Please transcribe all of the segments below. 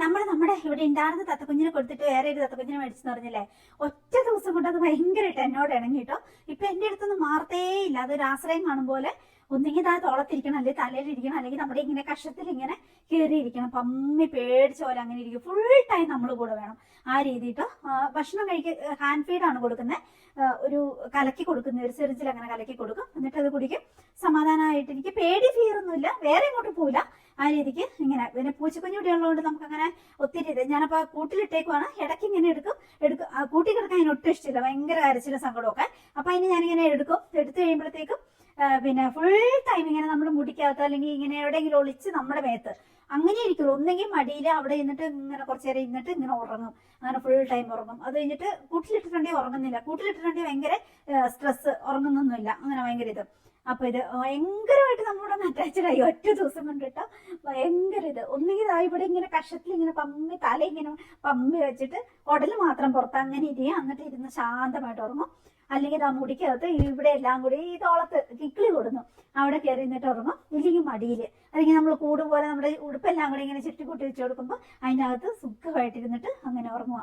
നമ്മുടെ ഇവിടെ ഉണ്ടായിരുന്ന തത്തക്കുഞ്ഞിനെ കൊടുത്തിട്ട് വേറെ ഒരു തത്തക്കുഞ്ഞിനെ മേടിച്ചെന്ന് പറഞ്ഞില്ലേ, ഒറ്റ ദിവസം കൊണ്ട് അത് ഭയങ്കരമായിട്ട് എന്നോട് ഇണങ്ങി കേട്ടോ. ഇപ്പൊ എന്റെ അടുത്തൊന്നും മാറത്തേ ഇല്ല. അതൊരു ആശ്രയം കാണും പോലെ ഒന്നെങ്കിൽ ആ തോളത്തിരിക്കണം, അല്ലെങ്കിൽ തലയിലിരിക്കണം, അല്ലെങ്കിൽ നമ്മുടെ ഇങ്ങനെ കഷത്തിൽ ഇങ്ങനെ കയറിയിരിക്കണം. പമ്മി പേടിച്ച പോലെ അങ്ങനെ ഇരിക്കും. ഫുൾ ടൈം നമ്മൾ കൂടെ വേണം. ആ രീതിട്ടോ ഭക്ഷണം ഹാൻഡ് ഫീഡാണ് കൊടുക്കുന്നത്. ഒരു കലക്കി കൊടുക്കുന്ന ഒരു സിറിഞ്ചിൽ അങ്ങനെ കലക്കി കൊടുക്കും. എന്നിട്ട് അത് കുടിക്കും. സമാധാനമായിട്ട് എനിക്ക് പേടി ഫീറൊന്നുമില്ല, വേറെ ഇങ്ങോട്ട് പോവില്ല. ആ രീതിക്ക് ഇങ്ങനെ. പിന്നെ പൂച്ചക്കുഞ്ഞൂടി ഉള്ളതുകൊണ്ട് നമുക്ക് അങ്ങനെ ഒത്തിരി ഇത് ഞാനപ്പോ കൂട്ടിലിട്ടേക്കുവാണ്. ഇടയ്ക്ക് ഇങ്ങനെ എടുക്കും. കൂട്ടി കിടക്കാൻ അതിന് ഒട്ടും ഇഷ്ടമില്ല, ഭയങ്കര കരച്ചിലും സങ്കടമൊക്കെ. അപ്പൊ അതിന് ഞാനിങ്ങനെ എടുത്ത് കഴിയുമ്പോഴത്തേക്കും പിന്നെ ഫുൾ ടൈം ഇങ്ങനെ നമ്മുടെ മുടിക്കകത്ത് അല്ലെങ്കിൽ ഇങ്ങനെ എവിടെയെങ്കിലും ഒളിച്ച് നമ്മുടെ മേത്ത് അങ്ങനെ ഇരിക്കുള്ളൂ. ഒന്നെങ്കിൽ മടിയിൽ അവിടെ ഇരുന്നിട്ട് ഇങ്ങനെ കുറച്ചു നേരം ഇരുന്നിട്ട് ഇങ്ങനെ ഉറങ്ങും. അങ്ങനെ ഫുൾ ടൈം ഉറങ്ങും. അത് കഴിഞ്ഞിട്ട് കൂട്ടിലിട്ടിട്ടുണ്ടെങ്കിൽ ഉറങ്ങുന്നില്ല. കൂട്ടിലിട്ടിട്ടുണ്ടെങ്കിൽ ഭയങ്കര സ്ട്രെസ്, ഉറങ്ങുന്നൊന്നുമില്ല. അങ്ങനെ ഭയങ്കര ഇത്. അപ്പൊ ഇത് ഭയങ്കരമായിട്ട് നമ്മളോട് അറ്റാച്ച്ഡ് ആയി ഒറ്റ ദിവസം കൊണ്ടിട്ട്. ഭയങ്കര ഇത്. ഒന്നുകിൽ ഇവിടെ ഇങ്ങനെ കഷത്തിൽ ഇങ്ങനെ തല ഇങ്ങനെ പമ്മി വെച്ചിട്ട് കുടല് മാത്രം പുറത്ത് അങ്ങനെ ഇരിക്കുക. എന്നിട്ട് ഇരുന്ന് ശാന്തമായിട്ട് ഉറങ്ങും. അല്ലെങ്കിൽ ആ മുടിക്കകത്ത് ഇവിടെ എല്ലാം കൂടി ഈ തോളത്ത് കിക്കിളി കൊടുന്നു അവിടെ കയറി നിന്നിട്ട് ഉറങ്ങും. ഇല്ലെങ്കിൽ മടിയിൽ, അല്ലെങ്കിൽ നമ്മൾ കൂടുപോലെ നമ്മുടെ ഉടുപ്പെല്ലാം കൂടി ഇങ്ങനെ ചുറ്റിക്കൂട്ടി വെച്ച് കൊടുക്കുമ്പോൾ അതിനകത്ത് സുഖമായിട്ടിരുന്നിട്ട് അങ്ങനെ ഉറങ്ങുക.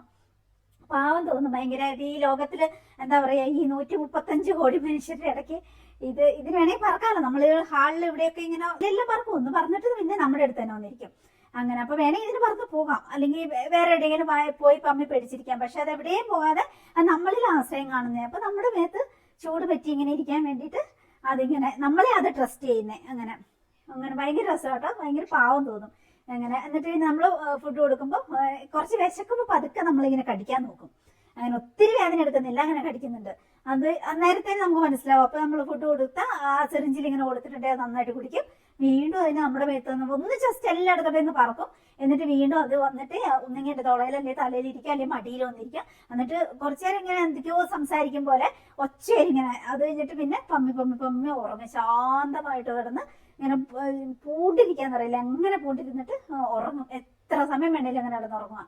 പാവം തോന്നും ഭയങ്കരമായിട്ട്. ഈ ലോകത്തില് എന്താ പറയാ, ഈ 135 കോടി മനുഷ്യരുടെ ഇടയ്ക്ക് ഇതിന് വേണമെങ്കിൽ പറക്കാമല്ലോ. നമ്മൾ ഹാളിൽ ഇവിടെയൊക്കെ ഇങ്ങനെ എല്ലാം പറക്കും. ഒന്ന് പറഞ്ഞിട്ട് പിന്നെ നമ്മുടെ അടുത്ത് തന്നെ വന്നിരിക്കും. അങ്ങനെ. അപ്പൊ വേണമെങ്കിൽ ഇതിന് പറന്ന് പോകാം, അല്ലെങ്കിൽ വേറെ എവിടെയെങ്കിലും പോയി പമ്മി പേടിച്ചിരിക്കാം. പക്ഷെ അത് എവിടെയും പോകാതെ അത് നമ്മളിൽ ആശ്രയം കാണുന്നത്. അപ്പൊ നമ്മുടെ മേത്ത് ചൂട് പറ്റി ഇങ്ങനെ ഇരിക്കാൻ വേണ്ടിയിട്ട് അതിങ്ങനെ നമ്മളെ അത് ട്രസ്റ്റ് ചെയ്യുന്നേ. അങ്ങനെ ഭയങ്കര രസമാട്ടോ. ഭയങ്കര പാവം തോന്നും അങ്ങനെ. എന്നിട്ട് നമ്മൾ ഫുഡ് കൊടുക്കുമ്പോൾ കുറച്ച് വിശക്കുമ്പോൾ പതുക്കെ നമ്മളിങ്ങനെ കടിക്കാൻ നോക്കും. അങ്ങനെ ഒത്തിരി വേദന എടുക്കുന്നില്ല, അങ്ങനെ കടിക്കുന്നുണ്ട്. അത് അന്നേരത്തെ നമുക്ക് മനസ്സിലാവും. അപ്പൊ നമ്മൾ ഫുഡ് കൊടുത്താൽ ആ സിറിഞ്ചിൽ ഇങ്ങനെ കൊടുത്തിട്ടുണ്ടെങ്കിൽ നന്നായിട്ട് കുടിക്കും. വീണ്ടും അതിന് നമ്മുടെ മേത്ത് ഒന്ന് ജസ്റ്റ് എല്ലായിടത്തോടെ ഒന്ന് പറക്കും. എന്നിട്ട് വീണ്ടും അത് വന്നിട്ട് ഒന്നെങ്കിൽ എന്റെ തൊളയിൽ അല്ലെങ്കിൽ തലയിലിരിക്കുക, അല്ലെങ്കിൽ മടിയിൽ വന്നിരിക്കുക. എന്നിട്ട് കുറച്ചേരം ഇങ്ങനെ എന്തൊക്കെയോ സംസാരിക്കും പോലെ ഒച്ചയിങ്ങനെ. അത് കഴിഞ്ഞിട്ട് പിന്നെ പമ്മി ഉറങ്ങും. ശാന്തമായിട്ട് കിടന്ന് ഇങ്ങനെ പൂണ്ടിരിക്കാന്ന് പറയില്ല, അങ്ങനെ പൂണ്ടിരുന്നിട്ട് ഉറങ്ങും. എത്ര സമയം വേണേലും അങ്ങനെ കിടന്ന് ഉറങ്ങുക.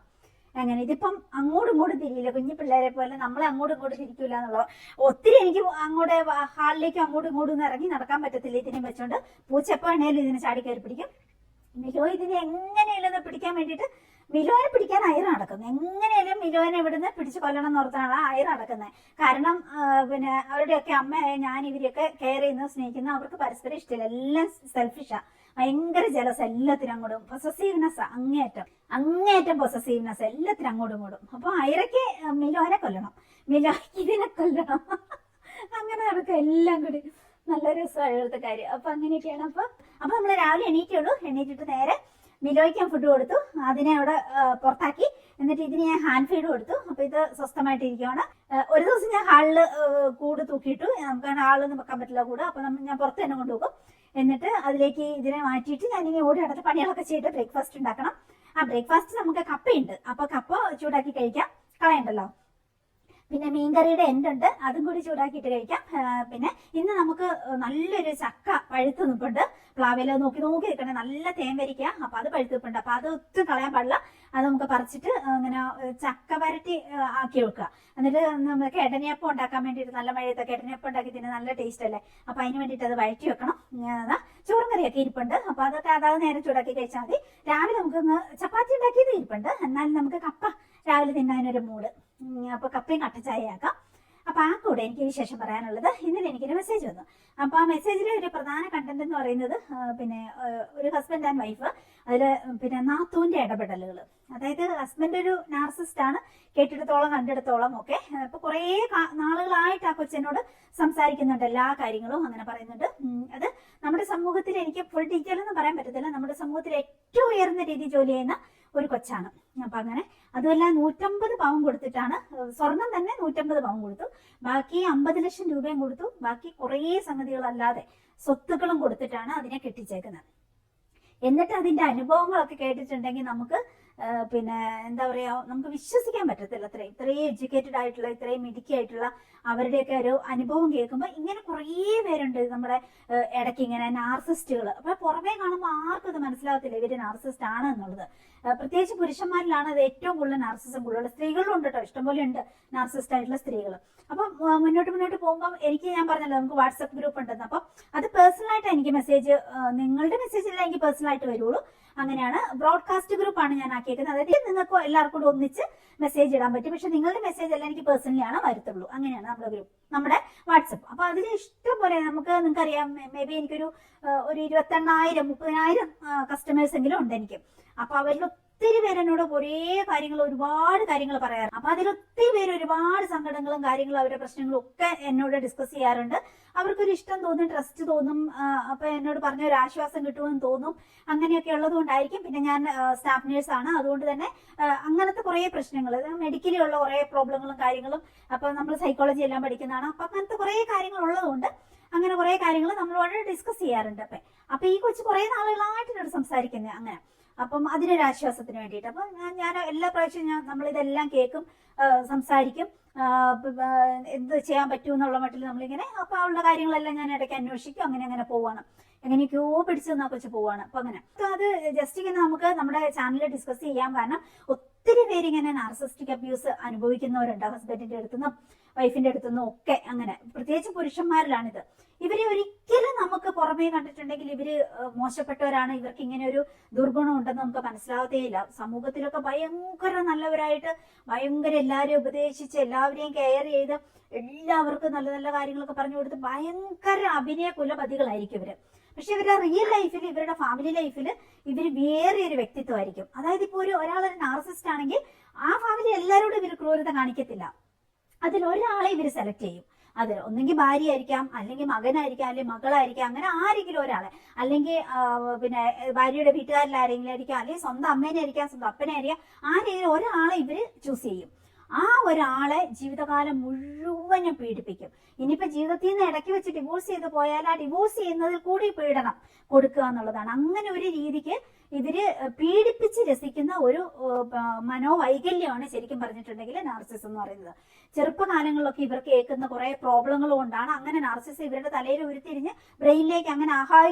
അങ്ങനെ. ഇതിപ്പം അങ്ങോട്ടും ഇങ്ങോട്ടും തിരിയില്ല. കുഞ്ഞു പിള്ളേരെ പോലെ നമ്മളെ അങ്ങോട്ടും ഇങ്ങോട്ടും തിരിക്കൂല എന്നുള്ളത്. ഒത്തിരി എനിക്ക് അങ്ങോട്ട് ഹാളിലേക്ക് അങ്ങോട്ടും ഇങ്ങോട്ടും ഇറങ്ങി നടക്കാൻ പറ്റത്തില്ല ഇതിനെ വെച്ചോണ്ട്. പൂച്ച എപ്പോ വേണേലും ഇതിനെ ചാടി കയറി പിടിക്കും. മിലോ ഇതിനെ എങ്ങനെയല്ലെന്ന് പിടിക്കാൻ വേണ്ടിയിട്ട് മിലോനെ പിടിക്കാൻ അയർ നടക്കുന്നത്. എങ്ങനെയാലും മിലോനെ ഇവിടുന്ന് പിടിച്ച് കൊല്ലണം എന്ന് ഓർത്താണ് ആ അയർ നടക്കുന്നത്. കാരണം പിന്നെ അവരുടെയൊക്കെ അമ്മയായ ഞാൻ ഇവരെയൊക്കെ കെയർ ചെയ്യുന്ന സ്നേഹിക്കുന്ന അവർക്ക് പരസ്പരം ഇഷ്ടമില്ല. എല്ലാം സെൽഫിഷാ, ഭയങ്കര ജലസ്, എല്ലാത്തിനും അങ്ങോട്ടും പൊസസീവ്നെസ്, അങ്ങേയറ്റം പൊസസീവ്നെസ്, എല്ലാത്തിനും അങ്ങോട്ടും ഇങ്ങോട്ടും. അപ്പൊ അയറയ്ക്ക് മിലോനെ കൊല്ലണം, മിലോയ്ക്ക് ഇതിനെ കൊല്ലണം. അങ്ങനെ നടക്കും എല്ലാം കൂടി. നല്ല രസമാണ് ഇവിടുത്തെ കാര്യം. അപ്പൊ അങ്ങനെയൊക്കെയാണ്. അപ്പൊ നമ്മള് രാവിലെ എണീറ്റുള്ളൂ. എണീറ്റിട്ട് നേരെ മിലോയ്ക്ക് ഞാൻ ഫുഡ് കൊടുത്തു. അതിനെ അവിടെ പുറത്താക്കി. എന്നിട്ട് ഇതിന് ഞാൻ ഹാൻഡ് ഫീഡ് കൊടുത്തു. അപ്പൊ ഇത് സ്വസ്ഥമായിട്ടിരിക്കുകയാണ്. ഒരു ദിവസം ഞാൻ ഹാളില് കൂട് തൂക്കിയിട്ടു. നമുക്ക് ഹാളിൽ വെക്കാൻ പറ്റില്ല കൂട്. അപ്പൊ ഞാൻ പുറത്ത് തന്നെ കൊണ്ടുപോകും. എന്നിട്ട് അതിലേക്ക് ഇതിനെ മാറ്റിയിട്ട് ഞാനിങ്ങനെ ഓടി നടത്ത് പണികളൊക്കെ ചെയ്തിട്ട് ബ്രേക്ക്ഫാസ്റ്റ് ഉണ്ടാക്കണം. ആ ബ്രേക്ക്ഫാസ്റ്റ് നമുക്ക് കപ്പയുണ്ട്. അപ്പൊ കപ്പ ചൂടാക്കി കഴിക്കാം, കളയണ്ടല്ലോ. പിന്നെ മീൻകറിയുടെ എൻഡുണ്ട്, അതും കൂടി ചൂടാക്കിയിട്ട് കഴിക്കാം. പിന്നെ ഇന്ന് നമുക്ക് നല്ലൊരു ചക്ക പഴുത്ത് നിൽപ്പുണ്ട്. പ്ലാവില നോക്കി നിൽക്കണേ, നല്ല തേൻ വരിക്കുക. അപ്പൊ അത് പഴുത്ത് നിൽപ്പുണ്ട്. അപ്പൊ അത് ഒട്ടും കളയാൻ പാടില്ല. അത് നമുക്ക് പറിച്ചിട്ട് ഇങ്ങനെ ചക്ക വരട്ടി ആക്കി വെക്കുക. എന്നിട്ട് നമുക്ക് എടനയപ്പം ഉണ്ടാക്കാൻ വേണ്ടിയിട്ട്, നല്ല മഴയത്തൊക്കെ എടനയപ്പം ഉണ്ടാക്കി തിന്നെ നല്ല ടേസ്റ്റ് അല്ലേ. അപ്പൊ അതിന് വേണ്ടിയിട്ട് അത് വഴറ്റി വെക്കണം. ചോറും കറിയൊക്കെ ഇരിപ്പുണ്ട്. അപ്പൊ അതൊക്കെ അതാത് നേരം ചൂടാക്കി കഴിച്ചാൽ മതി. രാവിലെ നമുക്ക് ചപ്പാത്തി ഉണ്ടാക്കിയത് ഇരിപ്പുണ്ട്. എന്നാലും നമുക്ക് കപ്പ രാവിലെ തിന്നാനൊരു മൂഡ്. അപ്പൊ കപ്പയും കട്ട ചായയാക്കാം. അപ്പൊ ആ കൂടെ എനിക്ക് വിശേഷം പറയാനുള്ളത്, ഇന്നലെ എനിക്കൊരു മെസ്സേജ് വന്നു. അപ്പൊ ആ മെസ്സേജിലെ ഒരു പ്രധാന കണ്ടന്റ് എന്ന് പറയുന്നത് പിന്നെ ഒരു ഹസ്ബൻഡ് ആൻഡ് വൈഫ്, അതില് പിന്നെ നാത്തൂന്റെ ഇടപെടലുകൾ. അതായത് ഹസ്ബൻഡ് ഒരു നാർസിസ്റ്റ് ആണ്, കേട്ടിടത്തോളം കണ്ടിടത്തോളം ഒക്കെ. ഇപ്പൊ കുറെ നാളുകളായിട്ട് ആ കൊച്ചിനോട് സംസാരിക്കുന്നുണ്ട്, എല്ലാ കാര്യങ്ങളും അങ്ങനെ പറയുന്നുണ്ട്. അത് നമ്മുടെ സമൂഹത്തിൽ, എനിക്ക് ഫുൾ ഡീറ്റെയിൽ ഒന്നും പറയാൻ പറ്റത്തില്ല, നമ്മുടെ സമൂഹത്തിൽ ഏറ്റവും ഉയർന്ന രീതി ജോലി ചെയ്യുന്ന ഒരു കൊച്ചാണ്. അപ്പൊ അങ്ങനെ അതുമല്ല 150 പവൻ കൊടുത്തിട്ടാണ്, സ്വർണം തന്നെ 150 പവൻ കൊടുത്തു, ബാക്കി 50 ലക്ഷം രൂപയും കൊടുത്തു, ബാക്കി കുറേ സംഗതികളല്ലാതെ സ്വത്തുക്കളും കൊടുത്തിട്ടാണ് അതിനെ കെട്ടിച്ചേക്കുന്നത്. എന്നിട്ട് അതിന്റെ അനുഭവങ്ങളൊക്കെ കേട്ടിട്ടുണ്ടെങ്കിൽ നമുക്ക് പിന്നെ എന്താ പറയാ, നമുക്ക് വിശ്വസിക്കാൻ പറ്റത്തില്ല. ഇത്രയും എഡ്യൂക്കേറ്റഡ് ആയിട്ടുള്ള, ഇത്രയും മിടുക്കിയായിട്ടുള്ള അവരുടെയൊക്കെ ഒരു അനുഭവം കേൾക്കുമ്പോൾ ഇങ്ങനെ കുറേ പേരുണ്ട് നമ്മുടെ ഇടയ്ക്ക് ഇങ്ങനെ നാർസിസ്റ്റുകൾ. അപ്പൊ പുറമേ കാണുമ്പോൾ ആർക്കും അത് മനസ്സിലാകത്തില്ല ഇവര് നാർസിസ്റ്റ് ആണ് എന്നുള്ളത്. പ്രത്യേകിച്ച് പുരുഷന്മാരിലാണ് അത് ഏറ്റവും കൂടുതൽ നാർസിസം കൂടുതൽ. സ്ത്രീകളിലും ഉണ്ട് കേട്ടോ, ഇഷ്ടംപോലെ ഉണ്ട് നാർസിസ്റ്റ് ആയിട്ടുള്ള സ്ത്രീകൾ. അപ്പൊ മുന്നോട്ട് പോകുമ്പോൾ ഞാൻ പറഞ്ഞല്ലോ നമുക്ക് വാട്സപ്പ് ഗ്രൂപ്പ് ഉണ്ടെന്ന്. അപ്പൊ അത് പേഴ്സണൽ ആയിട്ട് എനിക്ക് മെസ്സേജ്, നിങ്ങളുടെ മെസ്സേജിൽ എനിക്ക് പേഴ്സണൽ ആയിട്ട് വരുള്ളൂ. അങ്ങനെയാണ്. ബ്രോഡ്കാസ്റ്റ് ഗ്രൂപ്പാണ് ഞാൻ ആക്കിയേക്കുന്നത്. അതായത് നിങ്ങൾക്ക് എല്ലാവർക്കും കൂടെ ഒന്നിച്ച് മെസ്സേജ് ഇടാൻ പറ്റും. പക്ഷെ നിങ്ങളുടെ മെസ്സേജ് എല്ലാം എനിക്ക് പേഴ്സണലി ആണ് വരത്തുള്ളൂ. അങ്ങനെയാണ് നമ്മുടെ ഗ്രൂപ്പ്, നമ്മുടെ വാട്സപ്പ്. അപ്പൊ അതിന് ഇഷ്ടം പോലെ നിങ്ങൾക്കറിയാം, മേ ബി എനിക്കൊരു 28,000-30,000 കസ്റ്റമേഴ്സ് എങ്കിലും ഉണ്ട് എനിക്ക്. അപ്പൊ അവരിൽ ഒത്തിരി പേര് എന്നോട് ഒരുപാട് കാര്യങ്ങൾ പറയാറ്. അപ്പൊ അതിലൊത്തിരി പേര് ഒരുപാട് സങ്കടങ്ങളും കാര്യങ്ങളും അവരുടെ പ്രശ്നങ്ങളും ഒക്കെ എന്നോട് ഡിസ്കസ് ചെയ്യാറുണ്ട്. അവർക്കൊരു ഇഷ്ടം തോന്നും, ട്രസ്റ്റ് തോന്നും, അപ്പൊ എന്നോട് പറഞ്ഞ ഒരു ആശ്വാസം കിട്ടുമെന്ന് തോന്നും. അങ്ങനെയൊക്കെ ഉള്ളത് കൊണ്ടായിരിക്കും. പിന്നെ ഞാൻ സ്റ്റാഫ് നേഴ്സ് ആണ്, അതുകൊണ്ട് തന്നെ അങ്ങനത്തെ കുറെ പ്രശ്നങ്ങൾ, മെഡിക്കലി ഉള്ള കുറെ പ്രോബ്ലങ്ങളും കാര്യങ്ങളും, അപ്പൊ നമ്മൾ സൈക്കോളജി എല്ലാം പഠിക്കുന്നതാണ്. അപ്പൊ അങ്ങനത്തെ കുറെ കാര്യങ്ങൾ ഉള്ളതുകൊണ്ട് അങ്ങനെ കുറെ കാര്യങ്ങൾ നമ്മളോട് ഡിസ്കസ് ചെയ്യാറുണ്ട്. അപ്പൊ ഈ കൊച്ചു കുറെ നാളുകളായിട്ട് എന്നോട് സംസാരിക്കുന്നത് അങ്ങനെ. അപ്പം അതിനൊരു ആശ്വാസത്തിന് വേണ്ടിയിട്ട്. അപ്പം ഞാൻ എല്ലാ പ്രാവശ്യവും നമ്മളിതെല്ലാം കേൾക്കും, സംസാരിക്കും, എന്ത് ചെയ്യാൻ പറ്റും എന്നുള്ള മട്ടിൽ നമ്മളിങ്ങനെ. അപ്പൊ അവളുടെ കാര്യങ്ങളെല്ലാം ഞാൻ ഇടയ്ക്ക് അന്വേഷിക്കും. അങ്ങനെ പോവാണ്, എങ്ങനെയൊക്കെയോ പിടിച്ചു നിന്നാ കൊച്ചു പോവാണ്. അപ്പൊ അങ്ങനെ അത് ജസ്റ്റ് ഇങ്ങനെ നമുക്ക് നമ്മുടെ ചാനലിൽ ഡിസ്കസ് ചെയ്യാം. കാരണം ഒത്തിരി പേര് ഇങ്ങനെ നാർസിസ്റ്റിക് അബ്യൂസ് അനുഭവിക്കുന്നവരുണ്ട്, ഹസ്ബൻഡിന്റെ അടുത്തുനിന്നും വൈഫിന്റെ അടുത്തുനിന്നും ഒക്കെ. അങ്ങനെ പ്രത്യേകിച്ച് പുരുഷന്മാരിലാണിത്. ഇവരെ ഒരിക്കലും നമുക്ക് പുറമേ കണ്ടിട്ടുണ്ടെങ്കിൽ ഇവര് മോശപ്പെട്ടവരാണ്, ഇവർക്ക് ഇങ്ങനെ ഒരു ദുർഗുണം ഉണ്ടെന്ന് നമുക്ക് മനസ്സിലാവത്തേയില്ല. സമൂഹത്തിലൊക്കെ ഭയങ്കര നല്ലവരായിട്ട്, ഭയങ്കര എല്ലാവരെയും ഉപദേശിച്ച്, എല്ലാവരെയും കെയർ ചെയ്ത്, എല്ലാവർക്കും നല്ല നല്ല കാര്യങ്ങളൊക്കെ പറഞ്ഞു കൊടുത്ത് ഭയങ്കര അഭിനയ കുലപതികളായിരിക്കും ഇവര്. പക്ഷെ ഇവരുടെ റിയൽ ലൈഫിൽ, ഇവരുടെ ഫാമിലി ലൈഫിൽ ഇവര് വേറെ ഒരു വ്യക്തിത്വമായിരിക്കും. അതായത് ഇപ്പൊ ഒരാളൊരു നാർസിസ്റ്റ് ആണെങ്കിൽ ആ ഫാമിലി എല്ലാവരോടും ഇവർ ക്രൂരത കാണിക്കത്തില്ല. അതിൽ ഒരാളെ ഇവർ സെലക്ട് ചെയ്യും. അതിൽ ഒന്നെങ്കിൽ ഭാര്യ ആയിരിക്കാം, അല്ലെങ്കിൽ മകനായിരിക്കാം, അല്ലെങ്കിൽ മകളായിരിക്കാം, അങ്ങനെ ആരെങ്കിലും ഒരാളെ, അല്ലെങ്കിൽ പിന്നെ ഭാര്യയുടെ വീട്ടുകാരിൽ ആരെങ്കിലും ആയിരിക്കാം, അല്ലെങ്കിൽ സ്വന്തം അമ്മേനെ ആയിരിക്കാം, സ്വന്തം അപ്പനെ ആയിരിക്കാം, ആരെങ്കിലും ഒരാളെ ഇവര് ചൂസ് ചെയ്യും. ആ ഒരാളെ ജീവിതകാലം മുഴുവനും പീഡിപ്പിക്കും. ഇനിയിപ്പോ ജീവിതത്തിൽ നിന്ന് ഇടയ്ക്ക് വെച്ച് ഡിവോഴ്സ് ചെയ്ത് പോയാൽ ആ ഡിവോഴ്സ് ചെയ്യുന്നതിൽ കൂടി പീഡനം കൊടുക്കുക എന്നുള്ളതാണ്. അങ്ങനെ ഒരു രീതിക്ക് ഇവര് പീഡിപ്പിച്ച് രസിക്കുന്ന ഒരു മനോവൈകല്യമാണ് ശരിക്കും പറഞ്ഞിട്ടുണ്ടെങ്കിൽ നാർസിസം എന്ന് പറയുന്നത്. ചെറുപ്പകാലങ്ങളിലൊക്കെ ഇവർക്ക് കേൾക്കുന്ന കുറെ പ്രോബ്ലങ്ങൾ കൊണ്ടാണ് അങ്ങനെ നാർസിസം ഇവരുടെ തലയിൽ ഉരുത്തിരിഞ്ഞ് ബ്രെയിനിലേക്ക് അങ്ങനെ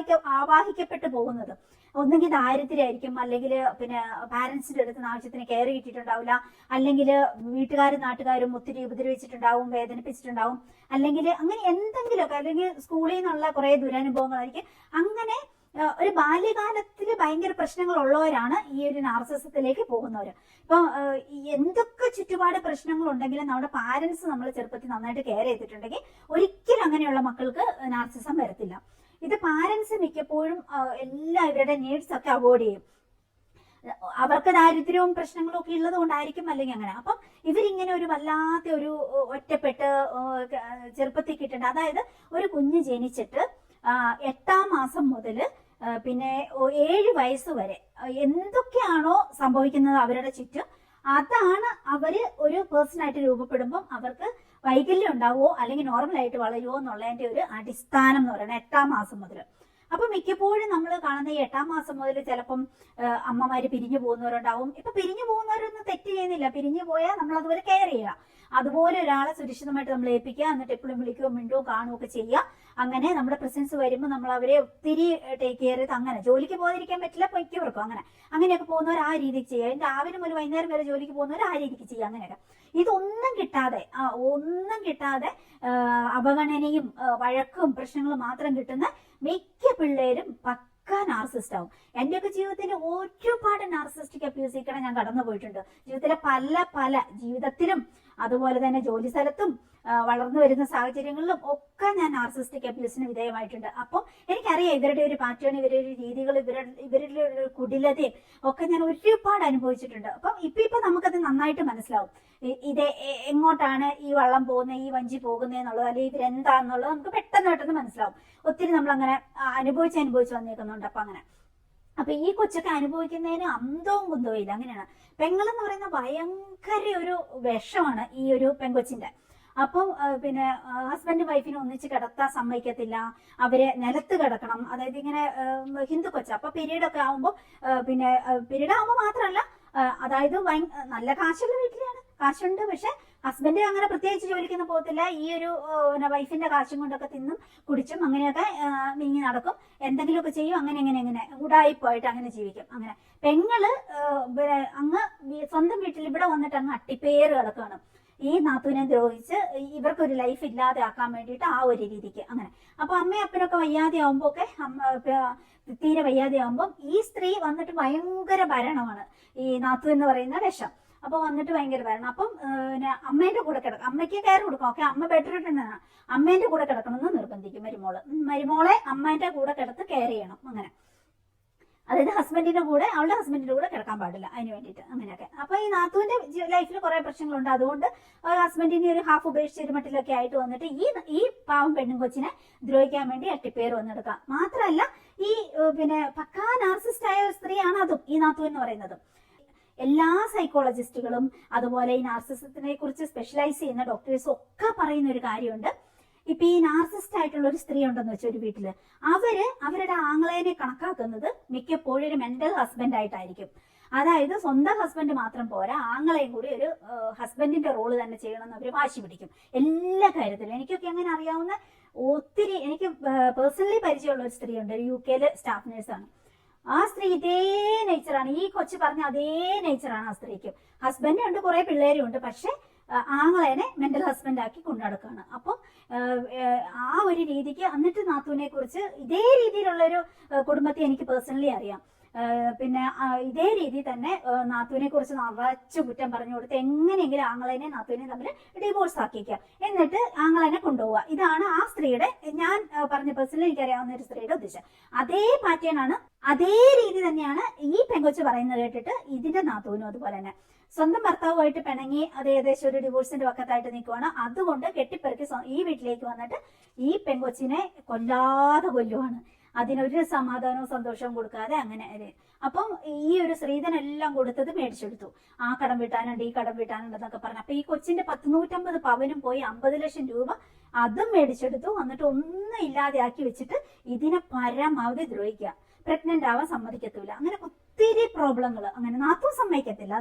ആവാഹിക്കപ്പെട്ടു പോകുന്നത്. ഒന്നെങ്കിൽ ദാരിദ്ര്യമായിരിക്കും, അല്ലെങ്കിൽ പിന്നെ പാരന്റ്സിന്റെ അടുത്ത് ആവശ്യത്തിന് കെയർ കിട്ടിയിട്ടുണ്ടാവില്ല, അല്ലെങ്കിൽ വീട്ടുകാരും നാട്ടുകാരും ഒത്തിരി ഉപദ്രവിച്ചിട്ടുണ്ടാവും, വേദനിപ്പിച്ചിട്ടുണ്ടാവും, അല്ലെങ്കിൽ അങ്ങനെ എന്തെങ്കിലുമൊക്കെ, അല്ലെങ്കിൽ സ്കൂളിൽ നിന്നുള്ള കുറെ ദുരനുഭവങ്ങളായിരിക്കും. അങ്ങനെ ഒരു ബാല്യകാലത്തിൽ ഭയങ്കര പ്രശ്നങ്ങൾ ഉള്ളവരാണ് ഈ ഒരു നാർസിസത്തിലേക്ക് പോകുന്നവര്. ഇപ്പൊ എന്തൊക്കെ ചുറ്റുപാട് പ്രശ്നങ്ങൾ ഉണ്ടെങ്കിലും നമ്മുടെ പാരന്റ്സ് നമ്മൾ ചെറുപ്പത്തിൽ നന്നായിട്ട് കെയർ ചെയ്തിട്ടുണ്ടെങ്കിൽ ഒരിക്കലും അങ്ങനെയുള്ള മക്കൾക്ക് നാർസിസം വരത്തില്ല. ഇത് പാരന്റ്സ് മിക്കപ്പോഴും ഇവരുടെ നീഡ്സ് ഒക്കെ അവോയ്ഡ് ചെയ്യും. അവർക്ക് ദാരിദ്ര്യവും പ്രശ്നങ്ങളും ഒക്കെ ഉള്ളത് കൊണ്ടായിരിക്കും, അല്ലെങ്കിൽ അങ്ങനെ. അപ്പം ഇവരിങ്ങനെ ഒരു വല്ലാത്ത ഒരു ഒറ്റപ്പെട്ട് ചെറുപ്പത്തിൽ കിട്ടേണ്ട, അതായത് ഒരു കുഞ്ഞ് ജനിച്ചിട്ട് 8ാം മാസം മുതൽ പിന്നെ 7 വയസ്സ് വരെ എന്തൊക്കെയാണോ സംഭവിക്കുന്നത് അവരുടെ ചുറ്റും, അതാണ് അവര് ഒരു പേഴ്സണായിട്ട് രൂപപ്പെടുമ്പം അവർക്ക് വൈകല്യം ഉണ്ടാവുമോ അല്ലെങ്കിൽ നോർമലായിട്ട് വളരുമോ എന്നുള്ളതിന്റെ ഒരു അടിസ്ഥാനം എന്ന് പറയുന്നത് 8ാം മാസം മുതൽ. അപ്പൊ മിക്കപ്പോഴും നമ്മൾ കാണുന്ന ഈ 8ാം മാസം മുതൽ ചിലപ്പം അമ്മമാര് പിരിഞ്ഞു പോകുന്നവരുണ്ടാവും. ഇപ്പൊ പിരിഞ്ഞു പോകുന്നവരൊന്നും തെറ്റ് ചെയ്യുന്നില്ല, പിരിഞ്ഞു പോയാൽ നമ്മൾ അതുപോലെ കെയർ ചെയ്യുക, അതുപോലെ ഒരാളെ സുരക്ഷിതമായിട്ട് നമ്മൾ ഏൽപ്പിക്കുക, എന്നിട്ട് എപ്പോഴും വിളിക്കുകയോ മിണ്ടുകയോ കാണുകയൊക്കെ ചെയ്യുക. അങ്ങനെ നമ്മുടെ പ്രസൻസ് വരുമ്പോൾ നമ്മൾ അവരെ ഒത്തിരി ടേക്ക് കെയർ ചെയ്ത്, അങ്ങനെ ജോലിക്ക് പോകാതിരിക്കാൻ പറ്റില്ല പൊയ്ക്കവർക്കും, അങ്ങനെയൊക്കെ പോകുന്നവർ ആ രീതിക്ക് ചെയ്യുക. രാവിലെ മുതൽ വൈകുന്നേരം വരെ ജോലിക്ക് പോകുന്നവർ ആ രീതിക്ക് ചെയ്യുക. അങ്ങനെയൊക്കെ ഇതൊന്നും കിട്ടാതെ അവഗണനയും വഴക്കും പ്രശ്നങ്ങളും മാത്രം കിട്ടുന്ന മിക്ക പിള്ളേരും പക്ക നാർസിസ്റ്റ് ആവും. എന്റെയൊക്കെ ജീവിതത്തിൽ ഒരുപാട് നാർസിസ്റ്റിക് അബ്യൂസിൽ ഞാൻ കടന്നു പോയിട്ടുണ്ട്. ജീവിതത്തിലെ പല ജീവിതത്തിലും അതുപോലെ തന്നെ ജോലി സ്ഥലത്തും വളർന്നു വരുന്ന സാഹചര്യങ്ങളിലും ഒക്കെ ഞാൻ നാർസിസ്റ്റിക് അബ്യൂസിന് വിധേയമായിട്ടുണ്ട്. അപ്പം എനിക്കറിയാം ഇവരുടെ ഒരു പാറ്റേൺ, ഇവരുടെ ഒരു രീതികൾ, ഇവരുടെ ഒരു കുടിലതയും ഒക്കെ ഞാൻ ഒരുപാട് അനുഭവിച്ചിട്ടുണ്ട്. അപ്പം ഇപ്പൊ നമുക്കത് നന്നായിട്ട് മനസ്സിലാവും. ഇത് എങ്ങോട്ടാണ് ഈ വള്ളം പോകുന്നത്, ഈ വഞ്ചി പോകുന്നത് എന്നുള്ളത്, അല്ലെങ്കിൽ ഇവരെന്താന്നുള്ളത് നമുക്ക് പെട്ടെന്ന് മനസ്സിലാവും. ഒത്തിരി നമ്മളങ്ങനെ അനുഭവിച്ച് വന്നേക്കുന്നുണ്ട്. അപ്പൊ ഈ കൊച്ചൊക്കെ അനുഭവിക്കുന്നതിന് അന്തവും കുന്തവും ഇല്ല. അങ്ങനെയാണ്. പെങ്ങളെന്ന് പറയുന്ന ഭയങ്കര ഒരു വിഷമാണ് ഈ ഒരു പെങ്കൊച്ചിന്റെ. അപ്പം പിന്നെ ഹസ്ബൻഡ് വൈഫിനെ ഒന്നിച്ച് കിടത്താൻ സമ്മതിക്കത്തില്ല, അവരെ നിലത്ത് കിടക്കണം. അതായത് ഇങ്ങനെ ഹിന്ദു കൊച്ച. അപ്പൊ പീരീഡ് ഒക്കെ ആവുമ്പോ പിന്നെ പീരീഡ് ആവുമ്പോ മാത്രമല്ല, അതായത് നല്ല കാശുള്ള വീട്ടിലാണ്, കാശുണ്ട്, പക്ഷെ ഹസ്ബൻഡ് അങ്ങനെ പ്രത്യേകിച്ച് ജോലിക്കൊന്നും പോകത്തില്ല. ഈ ഒരു വൈഫിന്റെ കാശും കൊണ്ടൊക്കെ തിന്നും കുടിച്ചും അങ്ങനെയൊക്കെ നീങ്ങി നടക്കും, എന്തെങ്കിലുമൊക്കെ ചെയ്യും, അങ്ങനെ ഉടായിപ്പായിട്ട് അങ്ങനെ ജീവിക്കും. അങ്ങനെ പെങ്ങള് അങ്ങ് സ്വന്തം വീട്ടിൽ ഇവിടെ വന്നിട്ട് അങ്ങ് അട്ടിപ്പേര് കിടക്കുകയാണ്. ഈ നാത്തൂനെ ദ്രോഹിച്ച് ഇവർക്കൊരു ലൈഫ് ഇല്ലാതെ ആക്കാൻ വേണ്ടിയിട്ട് ആ ഒരു രീതിക്ക് അങ്ങനെ. അപ്പൊ അമ്മയും അപ്പനൊക്കെ വയ്യാതെ ആവുമ്പോ ഒക്കെ തീരെ വയ്യാതെ ആവുമ്പം ഈ സ്ത്രീ വന്നിട്ട് ഭയങ്കര ഭരണമാണ്, ഈ നാത്തു എന്ന് പറയുന്ന വിഷം. അപ്പൊ വന്നിട്ട് ഭയങ്കര ഭരണം. അപ്പം അമ്മേന്റെ കൂടെ കിടക്കും, അമ്മയ്ക്ക് കെയർ കൊടുക്കും. ഓക്കെ, അമ്മ ബെഡ്റിഡനാണ്, അമ്മേന്റെ കൂടെ കിടക്കണമെന്ന് നിർബന്ധിക്കും മരുമോളെ അമ്മേന്റെ കൂടെ കിടത്ത് കെയർ ചെയ്യണം അങ്ങനെ. അതായത് ഹസ്ബൻഡിന്റെ കൂടെ, അവളുടെ ഹസ്ബൻഡിന്റെ കൂടെ കിടക്കാൻ പാടില്ല, അതിന് വേണ്ടിയിട്ട് അങ്ങനെയൊക്കെ. അപ്പൊ ഈ നാത്തുവിന്റെ ലൈഫിൽ കുറെ പ്രശ്നങ്ങളുണ്ട്. അതുകൊണ്ട് ഹസ്ബൻഡിനെ ഒരു ഹാഫ് ഉപേക്ഷിച്ച മട്ടിലൊക്കെ ആയിട്ട് വന്നിട്ട് ഈ പാവം പെണ്ണും കൊച്ചിനെ ദ്രോഹിക്കാൻ വേണ്ടി അട്ടിപ്പേർ വന്നെടുക്കാം. മാത്രമല്ല ഈ പക്കാ നാർസിസ്റ്റ് ആയ ഒരു സ്ത്രീയാണ് അതും ഈ നാത്തു എന്ന് പറയുന്നത്. എല്ലാ സൈക്കോളജിസ്റ്റുകളും അതുപോലെ ഈ നാർസിസത്തിനെ കുറിച്ച് സ്പെഷ്യലൈസ് ചെയ്യുന്ന ഡോക്ടേഴ്സും ഒക്കെ പറയുന്ന ഒരു കാര്യമുണ്ട്. ഇപ്പൊ ഈ നാർസിസ്റ്റ് ആയിട്ടുള്ള ഒരു സ്ത്രീ ഉണ്ടെന്ന് വെച്ചാൽ ഒരു വീട്ടില്, അവരുടെ ആങ്ങളേനെ കണക്കാക്കുന്നത് മിക്കപ്പോഴും ഒരു മെന്റൽ ഹസ്ബൻഡ് ആയിട്ടായിരിക്കും. അതായത് സ്വന്തം ഹസ്ബൻഡ് മാത്രം പോരാ, ആങ്ങളെയും കൂടി ഒരു ഹസ്ബൻഡിന്റെ റോള് തന്നെ ചെയ്യണമെന്ന് അവർ വാശി പിടിക്കും എല്ലാ കാര്യത്തിലും. എനിക്കൊക്കെ അങ്ങനെ അറിയാവുന്ന ഒത്തിരി, എനിക്ക് പേഴ്സണലി പരിചയമുള്ള ഒരു സ്ത്രീ ഉണ്ട്, UK സ്റ്റാഫ് നേഴ്സാണ്. ആ സ്ത്രീ ഇതേ നേച്ചറാണ്, ഈ കൊച്ചു പറഞ്ഞ അതേ നേച്ചറാണ് ആ സ്ത്രീക്കും. ഹസ്ബൻഡ് ഉണ്ട്, കുറെ പിള്ളേരും ഉണ്ട്, പക്ഷെ ആങ്ങളേനെ മെന്റൽ ഹസ്ബൻഡ് ആക്കി കൊണ്ടുനടക്കാണ്. അപ്പൊ ആ ഒരു രീതിക്ക്. എന്നിട്ട് നാത്തൂനെ കുറിച്ച് ഇതേ രീതിയിലുള്ള ഒരു കുടുംബത്തെ എനിക്ക് പേഴ്സണലി അറിയാം. ഇതേ രീതി തന്നെ നാത്തൂനെ കുറിച്ച് നിറച്ച് കുറ്റം പറഞ്ഞു കൊടുത്ത് എങ്ങനെയെങ്കിലും ആങ്ങളേനെ നാത്തൂനെ തമ്മിൽ ഡിവോഴ്സ് ആക്കിക്കുക, എന്നിട്ട് ആങ്ങളേനെ കൊണ്ടുപോവുക. ഇതാണ് ആ സ്ത്രീയുടെ, ഞാൻ പറഞ്ഞ പേഴ്സണലി എനിക്കറിയാവുന്ന ഒരു സ്ത്രീയുടെ ഉദ്ദേശം. അതേ പാറ്റേൺ ആണ്, അതേ രീതി തന്നെയാണ് ഈ പെങ്കൊച്ച് പറയുന്നത് കേട്ടിട്ട് ഇതിന്റെ നാത്തൂനും അതുപോലെ തന്നെ. സ്വന്തം ഭർത്താവുമായിട്ട് പിണങ്ങി അത് ഏകദേശം ഒരു ഡിവോഴ്സിന്റെ പക്കത്തായിട്ട് നിൽക്കുവാണ്. അതുകൊണ്ട് കെട്ടിപ്പെറുക്കി ഈ വീട്ടിലേക്ക് വന്നിട്ട് ഈ പെങ്കൊച്ചിനെ കൊല്ലാതെ കൊല്ലുവാണ്. അതിനൊരു സമാധാനവും സന്തോഷവും കൊടുക്കാതെ അങ്ങനെ. അപ്പം ഈ ഒരു സ്ത്രീധനെല്ലാം കൊടുത്തത് മേടിച്ചെടുത്തു. ആ കടം വീട്ടാനുണ്ട്, ഈ കടം വീട്ടാനുണ്ട് എന്നൊക്കെ പറഞ്ഞു. അപ്പൊ ഈ കൊച്ചിന്റെ 150 പവനും പോയി, 50 ലക്ഷം രൂപ അതും മേടിച്ചെടുത്തു. എന്നിട്ട് ഒന്നും ഇല്ലാതെ ആക്കി വെച്ചിട്ട് ഇതിനെ പരമാവധി ദ്രോഹിക്കുക. പ്രഗ്നന്റ് ആവാൻ സമ്മതിക്കത്തില്ല. അങ്ങനെ ഒത്തിരി പ്രോബ്ലങ്ങൾ. അങ്ങനെ നാത്തും സമ്മതിക്കത്തില്ല.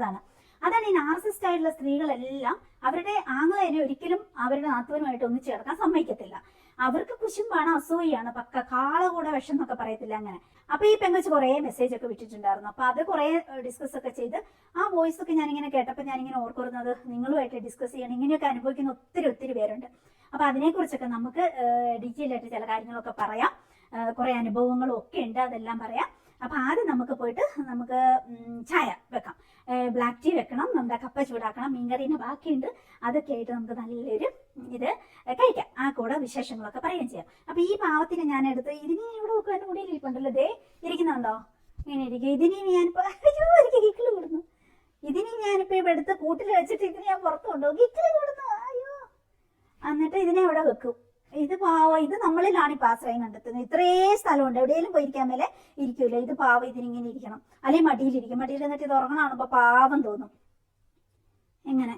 അതാണ് ഈ നാർസിസ്റ്റ് ആയിട്ടുള്ള സ്ത്രീകളെല്ലാം അവരുടെ ആങ്ങളേനെ ഒരിക്കലും അവരുടെ നാത്തുവിനുമായിട്ട് ഒന്നിച്ചു കിടക്കാൻ സമ്മതിക്കത്തില്ല. അവർക്ക് കുശുമ്പാണ്, അസൂയാണ്, പക്ക കാള കൂടെ വിഷം എന്നൊക്കെ പറയത്തില്ല അങ്ങനെ. അപ്പൊ ഈ പെങ്കൊച്ച് കുറെ മെസ്സേജ് ഒക്കെ വിട്ടിട്ടുണ്ടായിരുന്നു. അപ്പൊ അത് കുറെ ഡിസ്കസ് ഒക്കെ ചെയ്ത് ആ വോയിസ് ഒക്കെ ഞാനിങ്ങനെ കേട്ടപ്പോൾ ഞാനിങ്ങനെ ഓർക്കുന്നത് നിങ്ങളുമായിട്ട് ഡിസ്കസ് ചെയ്യണം. ഇങ്ങനെയൊക്കെ അനുഭവിക്കുന്ന ഒത്തിരി പേരുണ്ട്. അപ്പൊ അതിനെക്കുറിച്ചൊക്കെ നമുക്ക് ഡീറ്റെയിൽ ആയിട്ട് ചില കാര്യങ്ങളൊക്കെ പറയാം. കുറെ അനുഭവങ്ങളും ഒക്കെ ഉണ്ട്, അതെല്ലാം പറയാം. അപ്പൊ ആദ്യം നമുക്ക് ചായ വെക്കാം, ബ്ലാക്ക് ടീ വെക്കണം, നമ്മുടെ കപ്പ ചൂടാക്കണം, മീൻകറീനെ ബാക്കിയുണ്ട്, അതൊക്കെ ആയിട്ട് നമുക്ക് നല്ലൊരു ഇത് കഴിക്കാം. ആ കൂടെ വിശേഷങ്ങളൊക്കെ പറയുകയും ചെയ്യാം. അപ്പൊ ഈ പാവത്തിന് ഞാൻ എടുത്ത് ഇതിനെ ഇവിടെ വെക്കും, എന്റെ മുടിയിൽ ഇരിപ്പുണ്ടല്ലോ, ദേ ഇരിക്കുന്നുണ്ടോ, ഇങ്ങനെ ഇരിക്കും. ഇതിനെ ഞാനിപ്പോ എനിക്ക് കിക്കിള് കൊടുന്നു. ഇതിനെ ഞാനിപ്പോ ഇവിടെ എടുത്ത് കൂട്ടിൽ വെച്ചിട്ട് ഇതിനെ ഞാൻ പുറത്തു കൊണ്ടുപോകും, കിക്കിള് കൊടുന്നു. അയ്യോ, എന്നിട്ട് ഇതിനെ ഇവിടെ വെക്കും. ഇത് പാവം, ഇത് നമ്മളിലാണ് ഇപ്പൊ ആശ്രയം കണ്ടെത്തുന്നത്. ഇത്രേ സ്ഥലമുണ്ട്, എവിടെയെങ്കിലും പോയിരിക്കാൻ മേലെ ഇരിക്കൂല. ഇത് പാവം ഇതിനിങ്ങനെ ഇരിക്കണം, അല്ലെങ്കിൽ മടിയിലിരിക്കും. മടിയിൽ എന്നിട്ട് ഇത് ഉറങ്ങണാണുമ്പോ പാവം തോന്നും. എങ്ങനെ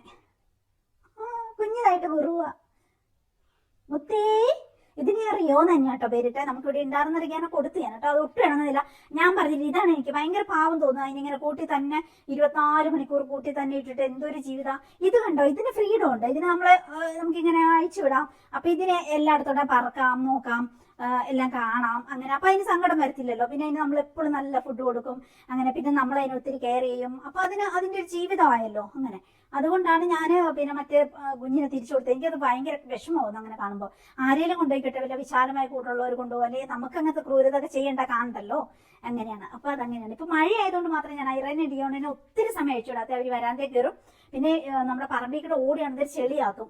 കുഞ്ഞിതായിട്ട് വെറുക മുത്തേ. ഇതിനെ അറിയോന്ന് തന്നെയാട്ടോ പേരിട്ട്. നമുക്ക് ഇവിടെ ഉണ്ടായിരുന്നറിയാനോ കൊടുത്തു ഞാൻ കേട്ടോ. അത് ഒട്ടും ഇണങ്ങുന്നില്ല. ഞാൻ പറഞ്ഞില്ല, ഇതാണ് എനിക്ക് ഭയങ്കര പാവം തോന്നുന്നത്. അതിനിങ്ങനെ കൂട്ടി തന്നെ 24 മണിക്കൂർ കൂട്ടി തന്നെ ഇട്ടിട്ട് എന്തൊരു ജീവിതം. ഇത് കണ്ടോ, ഇതിന് ഫ്രീഡം ഉണ്ട്. ഇതിന് നമുക്കിങ്ങനെ അഴിച്ചു വിടാം. അപ്പൊ ഇതിനെ എല്ലായിടത്തോടെ പറക്കാം, നോക്കാം, എല്ലാം കാണാം അങ്ങനെ. അപ്പൊ അതിന് സങ്കടം വരത്തില്ലല്ലോ. പിന്നെ അതിന് നമ്മൾ എപ്പോഴും നല്ല ഫുഡ് കൊടുക്കും അങ്ങനെ. പിന്നെ നമ്മൾ അതിനെ ഒത്തിരി കെയർ ചെയ്യും. അപ്പൊ അതിന്റെ ഒരു ജീവിതമായല്ലോ അങ്ങനെ. അതുകൊണ്ടാണ് ഞാൻ മറ്റേ കുഞ്ഞിനെ തിരിച്ചു കൊടുത്തത്. എനിക്കത് ഭയങ്കര വിഷമമാവുന്നു അങ്ങനെ കാണുമ്പോൾ. ആരെങ്കിലും കൊണ്ടുപോയിക്കട്ടെ, വല്ല വിശാലമായ കൂട്ടുള്ളവർ കൊണ്ടുപോകും, അല്ലെങ്കിൽ നമുക്ക് അങ്ങനത്തെ ക്രൂരതൊക്കെ ചെയ്യേണ്ട കാണണ്ടല്ലോ, അങ്ങനെയാണ്. അപ്പൊ അതങ്ങനെയാണ്. ഇപ്പൊ മഴ ആയതുകൊണ്ട് മാത്രം ഞാൻ ഐറനെ ഡിയോണിനെ ഒത്തിരി സമയം അയച്ചു വിടാത്ത. അവർ വരാന്തേ കയറും. പിന്നെ നമ്മുടെ പറമ്പിക്കൂടെ ഓടിയാണ് ചെളിയാക്കും.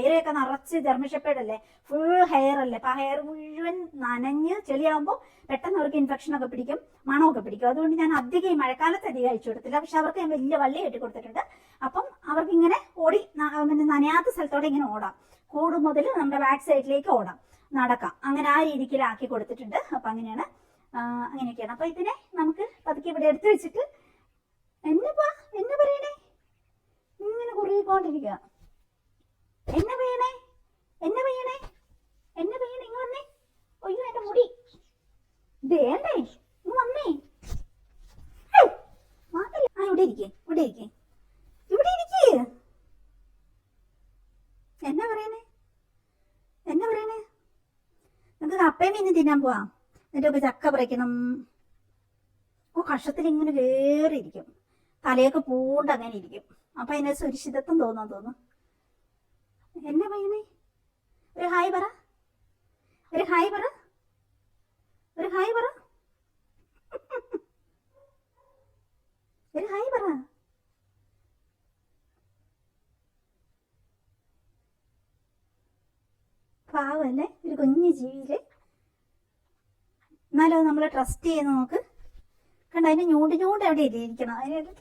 ഐറയൊക്കെ നിറച്ച് ജർമ്മഷപ്പേടല്ലേ, ഫുൾ ഹെയർ അല്ലേ. അപ്പൊ ആ ഹെയർ മുഴുവൻ നനഞ്ഞ് ചെളിയാകുമ്പോൾ പെട്ടെന്ന് അവർക്ക് ഇൻഫെക്ഷൻ ഒക്കെ പിടിക്കും, മണമൊക്കെ പിടിക്കും. അതുകൊണ്ട് ഞാൻ അധികം ഈ മഴക്കാലത്ത് അധികം അയച്ചു കൊടുത്തില്ല. പക്ഷെ അവർക്ക് ഞാൻ വലിയ വള്ളി കെട്ടി കൊടുത്തിട്ടുണ്ട്. അപ്പം അവർക്ക് ഇങ്ങനെ ഓടി നനയാത്ത സ്ഥലത്തോടെ ഇങ്ങനെ ഓടാം. കൂട് മുതൽ നമ്മുടെ ബാക്ക് സൈഡിലേക്ക് ഓടാം, നടക്കാം, അങ്ങനെ ആ രീതിയിലാക്കി കൊടുത്തിട്ടുണ്ട്. അപ്പൊ അങ്ങനെയൊക്കെയാണ്. അപ്പൊ ഇതിനെ നമുക്ക് പതുക്കെ ഇവിടെ എടുത്തു വെച്ചിട്ട് എന്നെ പറയണേ, ഇങ്ങനെ കുറുകിക്കൊണ്ടിരിക്കുക. എന്നെ പെയ്യണേ ഇങ്ങ് വന്നേ. ഒയ്യോ, എന്റെ മുടി ദേണ്ടേ, ഇങ്ങ് വന്നേ. ഇവിടെ ഇരിക്കേ എന്നാ പറയണേ. നമുക്ക് കപ്പയും മീനും തിന്നാൻ പോവാം. എന്നിട്ടൊക്കെ ചക്ക പറിക്കണം. കഷത്തിൽ ഇങ്ങനെ കേറിയിരിക്കും, തലയൊക്കെ പൂണ്ട് അങ്ങനെ ഇരിക്കും. അപ്പൊ അതിനെ സുരക്ഷിതത്വം തോന്നുന്നു. എന്നാ പയ്യനെ, ഒരു ഹായ് പറ, ഒരു ഹായ് പറ, ഒരു ഹായ് പറ, ഒരു ഹായ് പറ. പാവല്ലേ ഒരു കുഞ്ഞു ജീവിയില്. എന്നാലും നമ്മൾ ട്രസ്റ്റ് ചെയ്യുന്ന നോക്ക്. കണ്ട അതിന് ഞൂണ്ട് ഞൂണ്ട് എവിടെ ഇരിക്കണം. അതിന്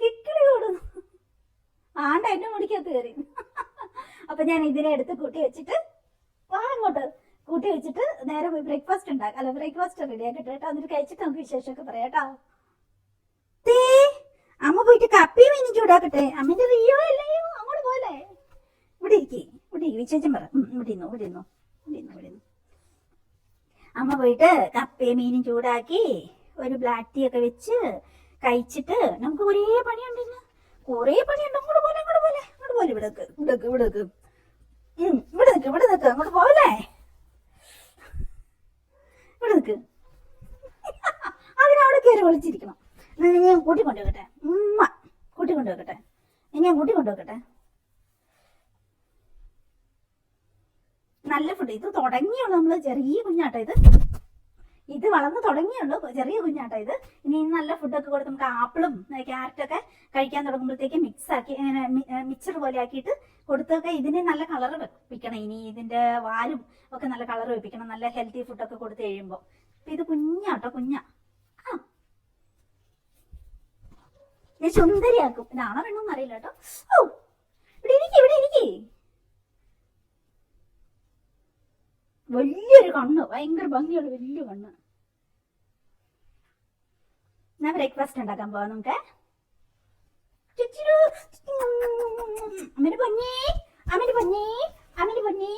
കിക്കിളി കൂടുന്നു. ആണ്ട എന്നെ മുടിക്കകത്ത് കയറി. അപ്പൊ ഞാൻ ഇതിനെ എടുത്ത് കൂട്ടി വെച്ചിട്ട് അങ്ങോട്ട് കൂട്ടി വെച്ചിട്ട് നേരെ പോയി ബ്രേക്ക്ഫാസ്റ്റ് ഉണ്ടാക്കാം. അല്ല, ബ്രേക്ക്ഫാസ്റ്റ് റെഡി ആക്കിട്ട് കേട്ടോ. എന്നിട്ട് കഴിച്ചിട്ട് നമുക്ക് വിശേഷമൊക്കെ പറയാം കേട്ടോ. അമ്മ പോയിട്ട് കപ്പിയും ഇനി ചൂടാക്കട്ടെ. അമ്മന്റെ റിയോ അല്ലയോ, അങ്ങോട്ട് പോലെ. ഇവിടെ ഇരിക്കേ, ഇവിടെ വിശേഷം പറ. ഇവിടെ ഇരുന്നു, ഇവിടെ ഇരുന്നു, ഇവിടെ ഇരുന്നു, ഇവിടെ ഇരുന്നു. അമ്മ പോയിട്ട് കപ്പയും മീനും ചൂടാക്കി ഒരു ബ്ലാക്ക് ടീ ഒക്കെ വെച്ച് കഴിച്ചിട്ട് നമുക്ക് കുറേ പണിയുണ്ട്. കുറേ പണിയുണ്ട്. അങ്ങോട്ട് പോലെ, അങ്ങോട്ട് പോലെ, അങ്ങോട്ട് പോലെ. ഇവിടെ നിൽക്ക്, ഇവിടെ നിൽക്ക്, ഇവിടെ നിൽക്ക്, ഇവിടെ നിൽക്ക്, ഇവിടെ നിൽക്ക്. അങ്ങോട്ട് പോലെ, ഇവിടെ നിൽക്ക്. അതിനവിടെ കയറി വിളിച്ചിരിക്കണം. ഞാൻ കൂട്ടി കൊണ്ടുവെക്കട്ടെ. കൂട്ടി കൊണ്ടുവെക്കട്ടെ. ഞാൻ കൂട്ടി കൊണ്ടുവെക്കട്ടെ. നല്ല ഫുഡ്. ഇത് തുടങ്ങിയുള്ളൂ. നമ്മള് ചെറിയ കുഞ്ഞാട്ടോ ഇത് വളർന്ന് തുടങ്ങിയുള്ളൂ. ചെറിയ കുഞ്ഞാട്ടോ ഇത്. ഇനി നല്ല ഫുഡൊക്കെ കൊടുത്ത് നമുക്ക് ആപ്പിളും ക്യാരറ്റൊക്കെ കഴിക്കാൻ തുടങ്ങുമ്പോഴത്തേക്ക് മിക്സ് ആക്കി ഇങ്ങനെ മിക്സർ പോലെ ആക്കിയിട്ട് കൊടുത്തൊക്കെ ഇതിന് നല്ല കളർ വെപ്പിക്കണം. ഇനി ഇതിന്റെ വാലും ഒക്കെ നല്ല കളർ വെപ്പിക്കണം. നല്ല ഹെൽത്തി ഫുഡൊക്കെ കൊടുത്ത് കഴിയുമ്പോൾ. അപ്പൊ ഇത് കുഞ്ഞാട്ടോ, കുഞ്ഞാ. ഞാൻ സുന്ദരിയാക്കും. ഇതാണോ വേണമെന്ന് അറിയില്ല കേട്ടോ. ഓ, ഇവിടെ ഇരിക്കേ, ഇവിടെ ഇരിക്കേ. വലിയൊരു കണ്ണ്, ഭയങ്കര ഭംഗിയുള്ള വലിയ കണ്ണ്. ഞാൻ ബ്രേക്ക്ഫാസ്റ്റ് ഉണ്ടാക്കാൻ പോവാം നമുക്ക്. അമ്മേന്റെ പൊന്നേ, അമ്മേന്റെ പൊന്നേ, അമ്മേന്റെ പൊന്നേ.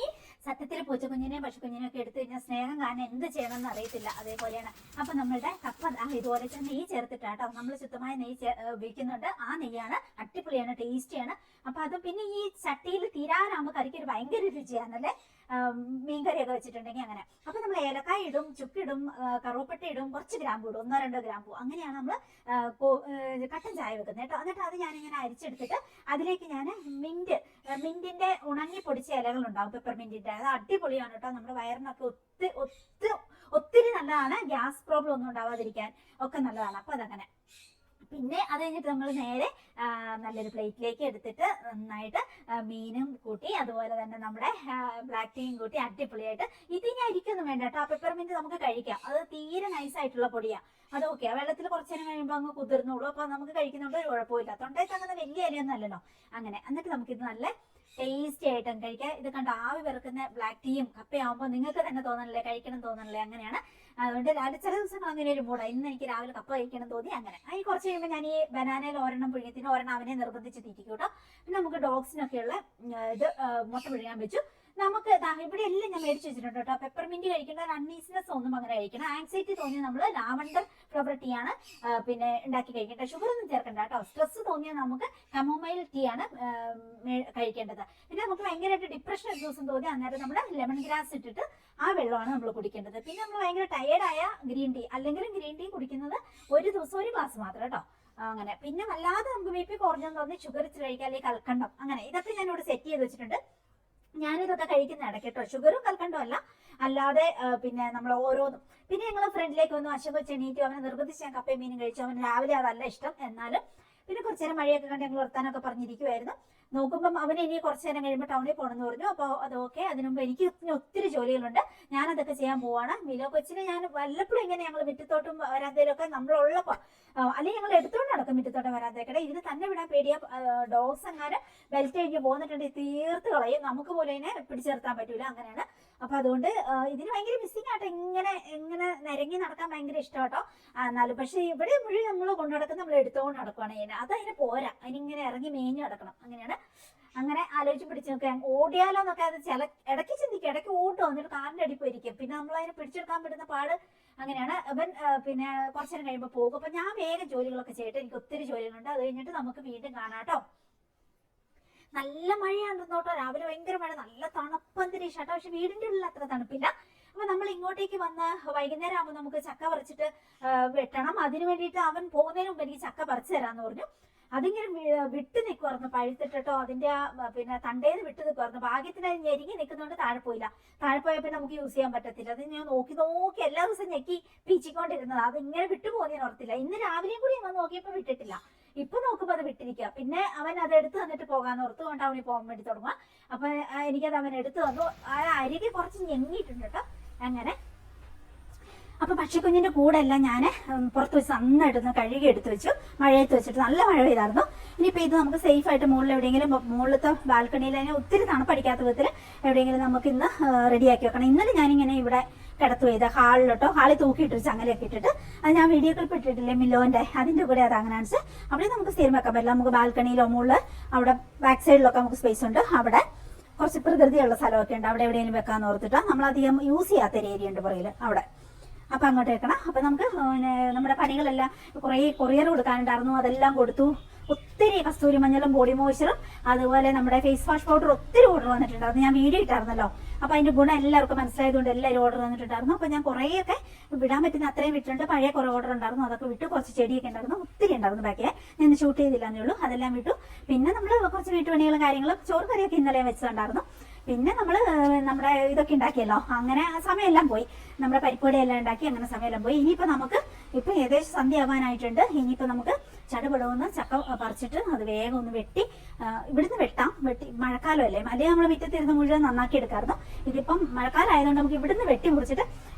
സത്യത്തിൽ പൂച്ചക്കുഞ്ഞിനെയും പശുക്കുഞ്ഞിനെയും ഒക്കെ എടുത്തു കഴിഞ്ഞാൽ സ്നേഹം കാരണം എന്ത് ചെയ്യണമെന്ന് അറിയത്തില്ല. അതേപോലെയാണ്. അപ്പൊ നമ്മളുടെ കപ്പ ഇതുപോലെ നെയ്യ് ചേർത്തിട്ടാട്ടോ. നമ്മൾ ശുദ്ധമായ നെയ്യ് ഉപയോഗിക്കുന്നുണ്ട്. ആ നെയ്യാണ് അടിപൊളിയാണ്, ടേസ്റ്റിയാണ്. അപ്പൊ അത് പിന്നെ ഈ ചട്ടിയിൽ തീരാനാകുമ്പോൾ കറിക്ക് ഒരു ഭയങ്കര രുചിയാണല്ലേ. മീൻകറിയൊക്കെ വെച്ചിട്ടുണ്ടെങ്കിൽ അങ്ങനെ. അപ്പൊ നമ്മൾ ഏലക്കായ ഇടും, ചുക്കിടും, കറുവപ്പട്ട ഇടും, കുറച്ച് ഗ്രാമ്പൂ ഇടും, 1-2 ഗ്രാമ്പൂ. അങ്ങനെയാണ് നമ്മൾ കട്ടൻ ചായ വെക്കുന്നത് കേട്ടോ. എന്നിട്ട് അത് ഞാനിങ്ങനെ അരിച്ചെടുത്തിട്ട് അതിലേക്ക് ഞാൻ മിന്റിന്റെ ഉണങ്ങി പൊടിച്ച ഇലകൾ ഉണ്ടാവും, പെപ്പർമിന്റിന്റെ. അത് അടിപൊളിയാണ് കേട്ടോ. നമ്മുടെ വയറിനൊക്കെ ഒത്തിരി നല്ലതാണ്. ഗ്യാസ് പ്രോബ്ലം ഒന്നും ഉണ്ടാവാതിരിക്കാൻ ഒക്കെ നല്ലതാണ്. അപ്പൊ അതങ്ങനെ. പിന്നെ അത് കഴിഞ്ഞിട്ട് നമ്മൾ നേരെ നല്ലൊരു പ്ലേറ്റിലേക്ക് എടുത്തിട്ട് നന്നായിട്ട് മീനും കൂട്ടി അതുപോലെ തന്നെ നമ്മുടെ ബ്ലാക്ക് ടീയും കൂട്ടി അടിപൊളിയായിട്ട്. ഇത് ഞാൻ ഇരിക്കൊന്നും വേണ്ട കേട്ടോ. ആ പെപ്പർമിന്റ് നമുക്ക് കഴിക്കാം. അത് തീരെ നൈസായിട്ടുള്ള പൊടിയാണ്. അത് ഓക്കെ. ആ വെള്ളത്തിൽ കുറച്ച് നേരം കഴിയുമ്പോൾ അങ്ങ് കുതിർന്നോളൂ. അപ്പൊ നമുക്ക് കഴിക്കുന്നുണ്ട് ഒരു കുഴപ്പമില്ല. തൊണ്ടയ്ക്ക് അങ്ങനെ വലിയ അരിയൊന്നും അല്ലല്ലോ. അങ്ങനെ എന്നിട്ട് നമുക്കിത് നല്ല ടേസ്റ്റി ആയിട്ടും കഴിക്കാം. ഇത് കണ്ട് ആവി വെറുക്കുന്ന ബ്ലാക്ക് ടീയും കപ്പയാകുമ്പോൾ നിങ്ങൾക്ക് തന്നെ തോന്നണല്ലേ, കഴിക്കണം തോന്നണല്ലേ. അങ്ങനെയാണ്. അതുകൊണ്ട് രാവിലെ ചില ദിവസങ്ങൾ അങ്ങനെ ഒരു മൂടാ. ഇന്ന് എനിക്ക് രാവിലെ കപ്പ കഴിക്കണം തോന്നി. അങ്ങനെ അതിന് കുറച്ച് കഴിയുമ്പോൾ ഞാൻ ഈ ബനാനയിൽ ഒരെണ്ണം പുഴുങ്ങത്തിന് ഒരെണ്ണം അവനെ നിർബന്ധിച്ച് തീറ്റിക്കും കേട്ടോ. പിന്നെ നമുക്ക് ഡോഗ്സിനൊക്കെയുള്ള ഇത് മുട്ട പുഴുങ്ങാൻ വെച്ചു. നമുക്ക് ഇവിടെ എല്ലാം ഞാൻ മേടിച്ചു വെച്ചിട്ടുണ്ട് കേട്ടോ. പെപ്പർമിന്റ് കഴിക്കേണ്ട, അൺഈസിനെസ് ഒന്നും അങ്ങനെ കഴിക്കണം. ആൻസൈറ്റി തോന്നിയാൽ നമ്മൾ ലാവണ്ടർ ഫ്ലവർ ടീ ആണ് പിന്നെ ഉണ്ടാക്കി കഴിക്കേണ്ടത്. ഷുഗർ ഒന്നും ചേർക്കണ്ട കേട്ടോ. സ്ട്രെസ് തോന്നിയാൽ നമുക്ക് കമോമൈൽ ടീ ആണ് കഴിക്കേണ്ടത്. പിന്നെ നമുക്ക് ഭയങ്കരമായിട്ട് ഡിപ്രഷൻ ദിവസം തോന്നിയാൽ അന്നേരം നമ്മൾ ലെമൺ ഗ്രാസ് ഇട്ടിട്ട് ആ വെള്ളമാണ് നമ്മൾ കുടിക്കേണ്ടത്. പിന്നെ നമ്മൾ ഭയങ്കര ടയേർഡായ ഗ്രീൻ ടീ, അല്ലെങ്കിലും ഗ്രീൻ ടീ കുടിക്കുന്നത് ഒരു ദിവസം 1 ഗ്ലാസ് മാത്രം കേട്ടോ. അങ്ങനെ. പിന്നെ വല്ലാതെ നമുക്ക് BP കുറഞ്ഞെന്ന് തോന്നി ഷുഗർ ഇച്ചിരി കഴിക്കുക, അല്ലെങ്കിൽ കൽക്കണ്ടം. അങ്ങനെ ഇതൊക്കെ ഞാൻ ഇവിടെ സെറ്റ് ചെയ്ത് വെച്ചിട്ടുണ്ട്. ഞാനിതൊക്കെ കഴിക്കുന്ന ഇടയ്ക്ക് കേട്ടോ. ഷുഗറും കൽക്കണ്ടോ അല്ല, അല്ലാതെ പിന്നെ നമ്മൾ ഓരോന്നും. പിന്നെ ഞങ്ങൾ ഫ്രണ്ടിലേക്ക് വന്നു. അശോക് എണീറ്റു. അവനെ നിർബന്ധിച്ച് ഞാൻ കപ്പയും മീനും കഴിച്ചു. അവന് രാവിലെ അതല്ല ഇഷ്ടം. എന്നാലും പിന്നെ കുറച്ചു നേരം മഴയൊക്കെ കണ്ട് ഞങ്ങൾ വർത്താനൊക്കെ പറഞ്ഞിരിക്കുമായിരുന്നു. നോക്കുമ്പം അവന് ഇനി കുറച്ചു നേരം കഴിയുമ്പോൾ ടൗണിൽ പോകണമെന്ന് പറഞ്ഞു. അപ്പോൾ അത് ഓക്കെ. അതിനു മുമ്പ് എനിക്ക് ഒത്തിരി ജോലികളുണ്ട്. ഞാനതൊക്കെ ചെയ്യാൻ പോവാണ്. മിലോ കൊച്ചിനെ ഞാൻ വല്ലപ്പോഴും ഇങ്ങനെ ഞങ്ങൾ മുറ്റത്തോട്ടും വരാന്തയിലൊക്കെ നമ്മളുള്ളപ്പോൾ അല്ലെങ്കിൽ ഞങ്ങൾ എടുത്തുകൊണ്ട് നടക്കും മുറ്റത്തോട്ടം വരാന്തേക്കടെ. ഇതിന് തന്നെ വിടാൻ പേടിയാ. ഡോഗ്സ് അങ്ങനെ ബെൽറ്റ് കഴിഞ്ഞ് പോന്നിട്ടുണ്ടെങ്കിൽ തീർത്ത് കളയും. നമുക്ക് പോലെ ഇതിനെ പിടിച്ചെടുത്താൻ പറ്റൂല. അങ്ങനെയാണ്. അപ്പൊ അതുകൊണ്ട് ഇതിന് ഭയങ്കര മിസ്സിംഗ് ആട്ടോ. ഇങ്ങനെ നിരങ്ങി നടക്കാൻ ഭയങ്കര ഇഷ്ടം കേട്ടോ. എന്നാലും പക്ഷെ ഇവിടെ മുഴുവൻ നമ്മൾ കൊണ്ടു നടക്കുന്നത് നമ്മൾ എടുത്തുകൊണ്ട് നടക്കുകയാണ് ചെയ്യുന്നത്. അതതിന് പോരാ. അതിനിങ്ങനെ ഇറങ്ങി മേഞ്ഞു നടക്കണം. അങ്ങനെയാണ്. അങ്ങനെ ആലോചിച്ച് പിടിച്ച് നോക്കാം. ഓടിയാലോ എന്നൊക്കെ അത് ഇടയ്ക്ക് ചിന്തിക്കും. ഇടയ്ക്ക് ഓടും. എന്നിട്ട് കാറിന്റെ അടി പോയിരിക്കും. പിന്നെ നമ്മൾ അതിനെ പിടിച്ചെടുക്കാൻ പറ്റുന്ന പാട്. അങ്ങനെയാണ്. അവൻ പിന്നെ കുറച്ചു നേരം കഴിയുമ്പോൾ പോകും. അപ്പൊ ഞാൻ വേഗം ജോലികളൊക്കെ ചെയ്യട്ടെ. എനിക്ക് ഒത്തിരി ജോലികളുണ്ട്. അത് കഴിഞ്ഞിട്ട് നമുക്ക് വീണ്ടും കാണാട്ടോ. നല്ല മഴയാണ് കേട്ടോ. രാവിലെ ഭയങ്കര മഴ, നല്ല തണുപ്പ് അന്തരീക്ഷം കേട്ടോ. പക്ഷെ വീടിന്റെ ഉള്ളിൽ അത്ര തണുപ്പില്ല. അപ്പൊ നമ്മൾ ഇങ്ങോട്ടേക്ക് വന്ന് വൈകുന്നേരം ആകുമ്പോൾ നമുക്ക് ചക്ക പറിച്ചിട്ട് വെട്ടണം. അതിന് വേണ്ടിയിട്ട് അവൻ പോകുന്നതിന് മുമ്പ് എനിക്ക് ചക്ക പറിച്ചു തരാന്ന് പറഞ്ഞു. അതിങ്ങനെ വിട്ട് നിൽക്കുമായിരുന്നു പഴുത്തിട്ടോ, അതിന്റെ പിന്നെ തണ്ടേന്ന് വിട്ട് നിൽക്കുമായിരുന്നു. ഭാഗ്യത്തിന് അത് ഞെരുങ്ങി നിൽക്കുന്നതുകൊണ്ട് താഴെ പോയില്ല. താഴെ പോയപ്പോൾ നമുക്ക് യൂസ് ചെയ്യാൻ പറ്റത്തില്ല. അത് ഞാൻ നോക്കി നോക്കി എല്ലാ ദിവസവും ഞെക്കി പീച്ചിക്കൊണ്ടിരുന്നത്. അത് ഇങ്ങനെ വിട്ടുപോകുന്ന ഞാൻ ഓർത്തില്ല. ഇന്ന് രാവിലെയും കൂടി വന്ന് നോക്കിയപ്പോൾ വിട്ടിട്ടില്ല. ഇപ്പൊ നോക്കുമ്പോ അത് വിട്ടിരിക്കുക. പിന്നെ അവൻ അത് എടുത്ത് തന്നിട്ട് പോകാന്ന് ഓർത്ത് കൊണ്ട് അവന് പോകാൻ വേണ്ടി തുടങ്ങുക. അപ്പൊ എനിക്കത് അവൻ എടുത്തു തന്നു. ആ അരികെ കുറച്ച് ഞെങ്ങിയിട്ടുണ്ട് കേട്ടോ. അങ്ങനെ അപ്പൊ പക്ഷിക്കുഞ്ഞിന്റെ കൂടെ എല്ലാം ഞാൻ പുറത്ത് വെച്ച് നന്നായിട്ടൊന്ന് കഴുകി എടുത്തു വെച്ചു. മഴയത്ത് വെച്ചിട്ട് നല്ല മഴ പെയ്തായിരുന്നു. ഇനിയിപ്പോൾ ഇത് നമുക്ക് സേഫ് ആയിട്ട് മുകളിൽ എവിടെയെങ്കിലും, മുകളിലത്തെ ബാൽക്കണിയിൽ അതിന് ഒത്തിരി തണുപ്പടിക്കാത്ത വിധത്തിൽ എവിടെയെങ്കിലും നമുക്ക് ഇന്ന് റെഡിയാക്കി വെക്കണം. ഇന്നലെ ഞാനിങ്ങനെ ഇവിടെ കിടത്തു ചെയ്ത ഹാളിലോട്ടോ, ഹാളിൽ തൂക്കിയിട്ടിട്ട് ചങ്ങലയൊക്കെ ഇട്ടിട്ട്, അത് ഞാൻ വീഡിയോ ക്ലിപ്പ് ഇട്ടിട്ടില്ലേ മില്ലോന്റെ, അതിന്റെ കൂടെ അത് അങ്ങനെ കാണിച്ച് അവിടെ നമുക്ക് സ്ഥിരം വെക്കാൻ പറ്റില്ല. നമുക്ക് ബാൽക്കണിയിലോ മുകളിൽ അവിടെ ബാക്ക് സൈഡിലൊക്കെ നമുക്ക് സ്പേസ് ഉണ്ട്. അവിടെ കുറച്ച് പ്രകൃതിയുള്ള സ്ഥലമൊക്കെ ഉണ്ട്. അവിടെ എവിടെയെങ്കിലും വെക്കാന്ന് ഓർത്തിട്ടാ. നമ്മളധികം യൂസ് ചെയ്യാത്തൊരു ഏരിയ ഉണ്ട് പുറകിൽ അവിടെ. അപ്പൊ അങ്ങോട്ട് വെക്കണം. അപ്പൊ നമുക്ക് നമ്മുടെ പണികളെല്ലാം കുറേ കൊറിയർ കൊടുക്കാനുണ്ടായിരുന്നു, അതെല്ലാം കൊടുത്തു. ഒത്തിരി കസ്തൂരി മഞ്ഞളും ബോഡി മോയ്സ്ചറും അതുപോലെ നമ്മുടെ ഫേസ് വാഷ് പൗഡർ ഒത്തിരി ഓർഡർ വന്നിട്ടുണ്ടായിരുന്നു. ഞാൻ വീഡിയോ ഇട്ടായിരുന്നല്ലോ. അപ്പൊ അതിന്റെ ഗുണം എല്ലാവർക്കും മനസ്സിലായതുകൊണ്ട് എല്ലാവരും ഓർഡർ വന്നിട്ടുണ്ടായിരുന്നു. അപ്പൊ ഞാൻ കുറേയൊക്കെ വിടാൻ പറ്റുന്ന അത്രയും വിട്ടിട്ടുണ്ട്. പഴയ കുറെ ഓർഡർ ഉണ്ടായിരുന്നു, അതൊക്കെ വിട്ടു. കുറച്ച് ചെടിയൊക്കെ ഉണ്ടായിരുന്നു, ഒത്തിരി ഉണ്ടായിരുന്നു ബാക്കിയെ. ഞാൻ ഷൂട്ട് ചെയ്തില്ലാന്നേ ഉള്ളൂ, അതെല്ലാം വിട്ടു. പിന്നെ നമ്മൾ കുറച്ച് വീട്ടുപണികളും കാര്യങ്ങളും, ചോറ് കറിയൊക്കെ ഇന്നലെ വെച്ചിട്ടുണ്ടായിരുന്നു. പിന്നെ നമ്മൾ നമ്മുടെ ഇതൊക്കെ ഉണ്ടാക്കിയല്ലോ, അങ്ങനെ സമയമെല്ലാം പോയി. നമ്മുടെ പരിപ്പുവടയെല്ലാം ഉണ്ടാക്കി അങ്ങനെ സമയമെല്ലാം പോയി. ഇനിയിപ്പോൾ നമുക്ക് ഇപ്പം ഏകദേശം സന്ധ്യ ആവാനായിട്ടുണ്ട്. ഇനിയിപ്പോൾ നമുക്ക് ചടുപടവെന്ന് ചക്ക പറിച്ചിട്ട് അത് വേഗം ഒന്ന് വെട്ടി ഇവിടുന്ന് വെട്ടി മഴക്കാലമല്ലേ, അല്ലെങ്കിൽ നമ്മൾ മുറ്റത്തിരുന്ന് മുഴുവൻ നന്നാക്കി എടുക്കാമായിരുന്നു. ഇതിപ്പം മഴക്കാലമായതുകൊണ്ട് നമുക്ക് ഇവിടുന്ന് വെട്ടി മുറിച്ചിട്ട്